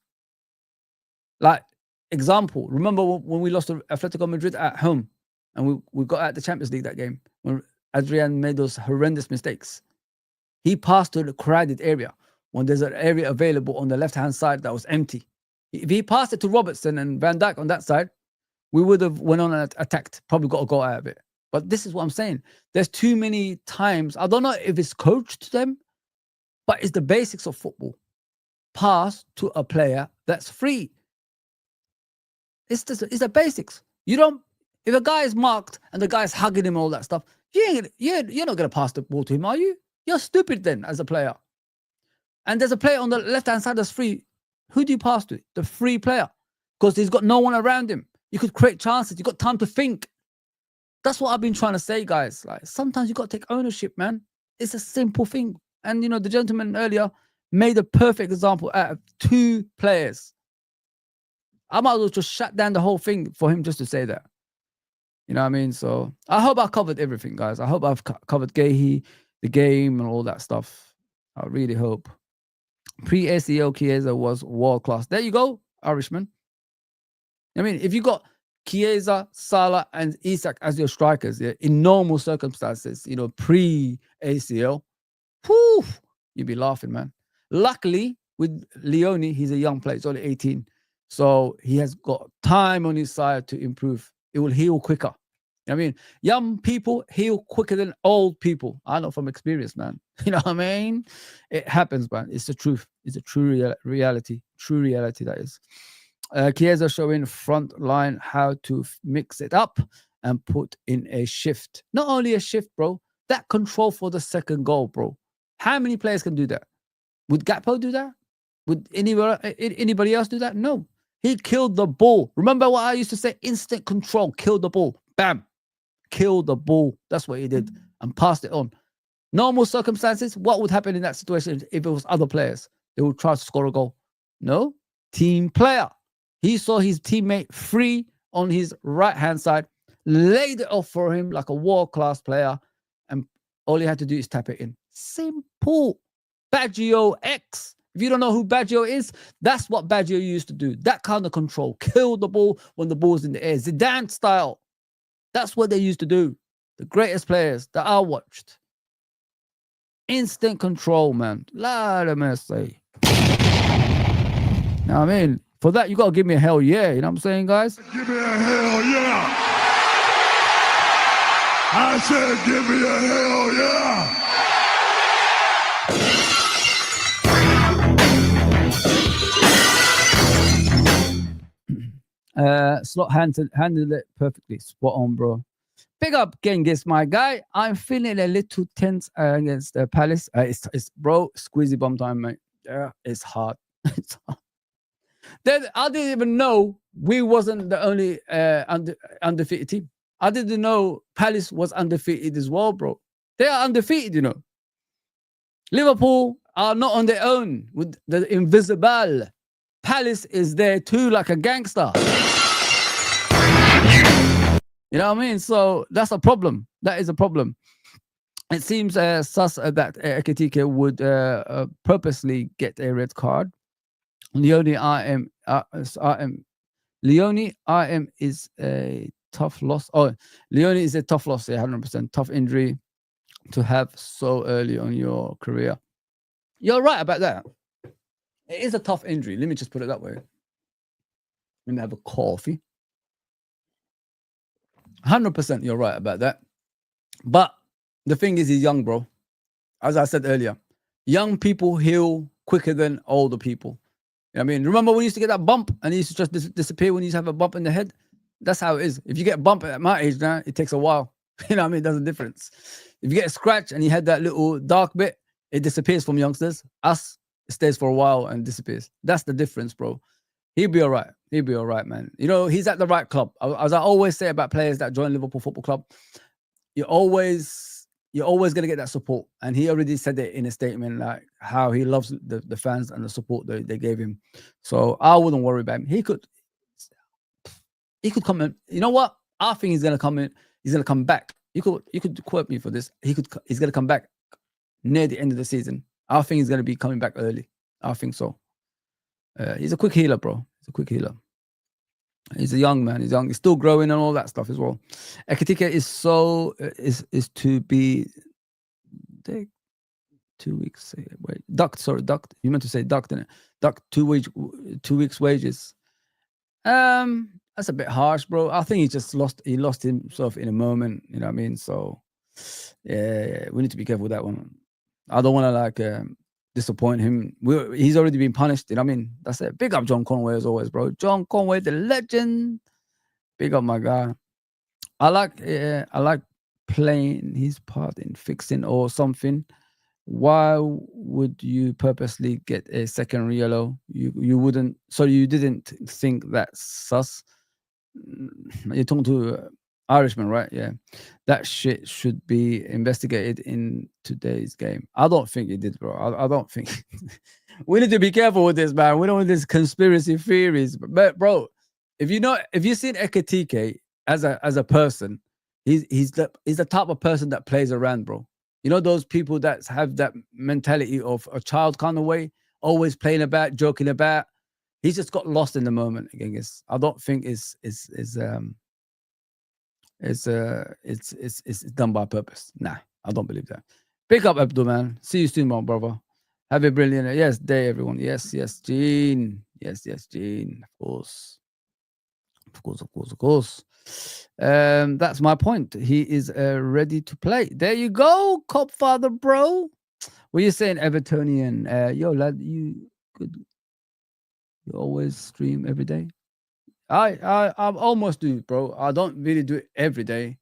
Like, example, remember when we lost to Atletico Madrid at home and we got out the Champions League that game, when Adrian made those horrendous mistakes. He passed to the crowded area when there's an area available on the left-hand side that was empty. If he passed it to Robertson and Van Dijk on that side, we would have went on and attacked, probably got a goal out of it. But this is what I'm saying. There's too many times, I don't know if it's coached them, but it's the basics of football. Pass to a player that's free. It's the basics. You don't, if a guy is marked and the guy's hugging him, all that stuff, you're not going to pass the ball to him, are you? You're stupid then as a player. And there's a player on the left-hand side that's free. Who do you pass to? The free player. Because he's got no one around him. You could create chances. You got time to think. That's what I've been trying to say, guys. Like, sometimes you got to take ownership, man. It's a simple thing. And, the gentleman earlier made a perfect example out of 2 players. I might as well just shut down the whole thing for him just to say that. You know what I mean? So I hope I covered everything, guys. I hope I've covered Guehi, the game, and all that stuff. I really hope. Pre-ACL Chiesa was world class. There you go, Irishman. I mean, if you got Chiesa, Salah, and Isak as your strikers, yeah, in normal circumstances, pre-ACL, you'd be laughing, man. Luckily, with Leoni, he's a young player. He's only 18. So he has got time on his side to improve. It will heal quicker. I mean, young people heal quicker than old people. I know from experience, man. You know what I mean? It happens, man. It's the truth. It's a true reality. True reality, that is. Chiesa showing front line how to mix it up and put in a shift. Not only a shift, bro. That control for the second goal, bro. How many players can do that? Would Gakpo do that? Would anybody else do that? No. He killed the ball. Remember what I used to say? Instant control. Kill the ball. Bam. Kill the ball. That's what he did. And passed it on. Normal circumstances, what would happen in that situation if it was other players? They would try to score a goal. No. Team player. He saw his teammate free on his right-hand side, laid it off for him like a world-class player, and all he had to do is tap it in. Simple. Baggio X. If you don't know who Baggio is, that's what Baggio used to do. That kind of control. Kill the ball when the ball's in the air. Zidane style. That's what they used to do. The greatest players that I watched. Instant control, man. Let me say. Now, I mean, for that, you got to give me a hell yeah. You know what I'm saying, guys? Give me a hell yeah. I said, give me a hell yeah. Slot handled it perfectly. Spot on, bro. Big up Genghis, my guy. I'm feeling a little tense against Palace. It's bro, squeezy bomb time, mate. Yeah, it's hard. It's hard. I didn't even know we wasn't the only undefeated team. I didn't know Palace was undefeated as well, bro. They are undefeated, you know. Liverpool are not on their own with the invisible. Palace is there too, like a gangster. You know what I mean? So that's a problem. That is a problem. It seems sus that Ekitike would purposely get a red card. Leoni RM is a tough loss. Oh, Leoni is a tough loss. Yeah, 100% tough injury to have so early on your career. You're right about that. It is a tough injury. Let me just put it that way. Let me have a coffee. 100% you're right about that. But the thing is, he's young, bro. As I said earlier, young people heal quicker than older people. You know what I mean? Remember when you used to get that bump and it used to just disappear when you used to have a bump in the head? That's how it is. If you get a bump at my age now, it takes a while. You know what I mean? It does a difference. If you get a scratch and you had that little dark bit, it disappears from youngsters. Us, it stays for a while and disappears. That's the difference, bro. He'll be all right. He'll be all right, man. You know, he's at the right club. As I always say about players that join Liverpool Football Club, you're always going to get that support. And he already said it in a statement, like how he loves the fans and the support that they gave him. So I wouldn't worry about him. He could come in. You know what? I think he's going to come in. He's going to come back. You could quote me for this. He's going to come back near the end of the season. I think he's going to be coming back early. I think so. He's a quick healer, bro. He's a quick healer. He's a young man. He's young. He's still growing and all that stuff as well. Ekitike is to be 2 weeks. Wait, ducked. You meant to say ducked, didn't it? Ducked 2 weeks wages. That's a bit harsh, bro. I think he lost himself in a moment. You know what I mean? So yeah, we need to be careful with that one. I don't want to disappoint him. He's already been punished. You know what I mean? That's it. Big up John Conway as always, bro. John Conway, the legend. Big up my guy. I like playing his part in fixing or something. Why would you purposely get a second yellow? You wouldn't. So you didn't think that's sus? You're talking to Irishman, right? Yeah, that shit should be investigated in today's game. I don't think it did, bro. I don't think. We need to be careful with this, man. We don't want these conspiracy theories. But bro, if you've seen Ekitike as a person, he's the type of person that plays around, bro. You know those people that have that mentality of a child kind of way. always playing about, joking about. He's just got lost in the moment. Again, I don't think it's done by purpose. Nah, I don't believe that. Pick up, Abdul, man. See you soon, my brother. Have a brilliant day, everyone. Yes, Gene. Yes, Gene. Of course. That's my point. He is ready to play. There you go, Copfather, bro. What are you saying, Evertonian? Yo, lad, you good? You always stream every day? I almost do, bro. I don't really do it every day.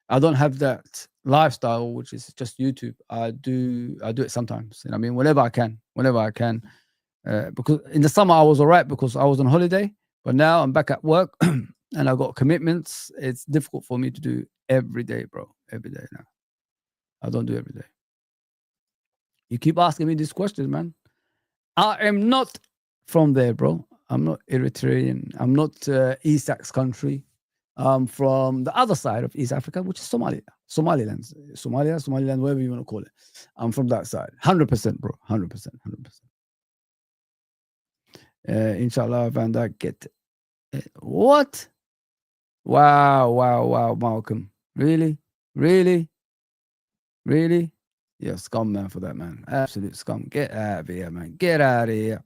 I don't have that lifestyle, which is just YouTube. I do it sometimes. You know what I mean? Whenever I can. Because in the summer I was all right because I was on holiday, but now I'm back at work and I've got commitments. It's difficult for me to do every day, bro. Every day now. I don't do every day. You keep asking me these questions, man. I am not from there, bro. I'm not Eritrean. I'm not East Ax country. I'm from the other side of East Africa, which is Somaliland, whatever you want to call it. I'm from that side. 100%, bro. 100%. Inshallah, Van Dijk get it. What? Wow, Malcolm. Really? Yeah, scum, man, for that, man. Absolute scum. Get out of here, man. Get out of here,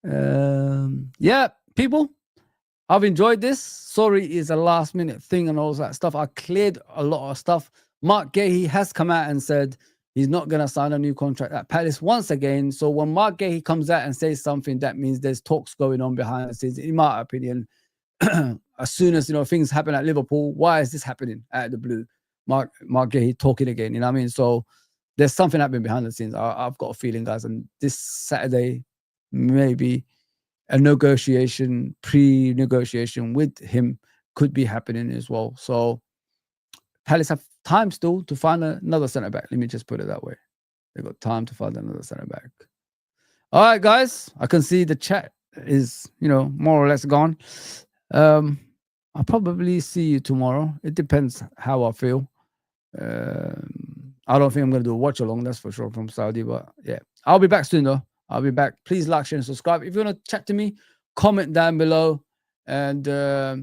man. Yeah, people, I've enjoyed this. Sorry, it's a last minute thing and all that stuff. I cleared a lot of stuff. Marc Guehi has come out and said he's not going to sign a new contract at Palace once again. So when Marc Guehi comes out and says something, that means there's talks going on behind the scenes. In my opinion, as soon as things happen at Liverpool, why is this happening out of the blue? Marc Guehi talking again. You know what I mean? So there's something happening behind the scenes. I've got a feeling, guys. And this Saturday, maybe a pre-negotiation with him could be happening as well. So Palace have time still to find another centre back. Let me just put it that way. They've got time to find another centre back. All right, guys. I can see the chat is, more or less gone. I'll probably see you tomorrow. It depends how I feel. I don't think I'm going to do a watch along, that's for sure, from Saudi. But yeah, I'll be back soon, though. I'll be back. Please like, share, and subscribe. If you want to chat to me, comment down below and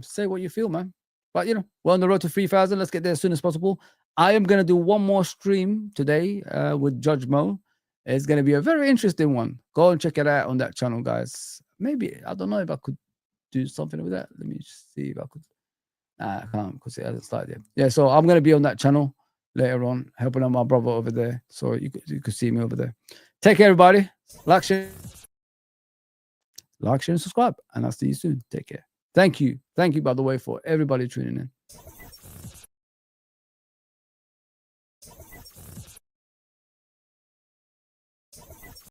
say what you feel, man. But, we're on the road to 3,000. Let's get there as soon as possible. I am going to do one more stream today with Judge Mo. It's going to be a very interesting one. Go and check it out on that channel, guys. Maybe, I don't know if I could do something with that. Let me see if I could. I can't because it hasn't started yet. Yeah, so I'm going to be on that channel later on, helping out my brother over there. So you could see me over there. Take care, everybody. Like, share, and subscribe. And I'll see you soon. Take care. Thank you. Thank you, by the way, for everybody tuning in.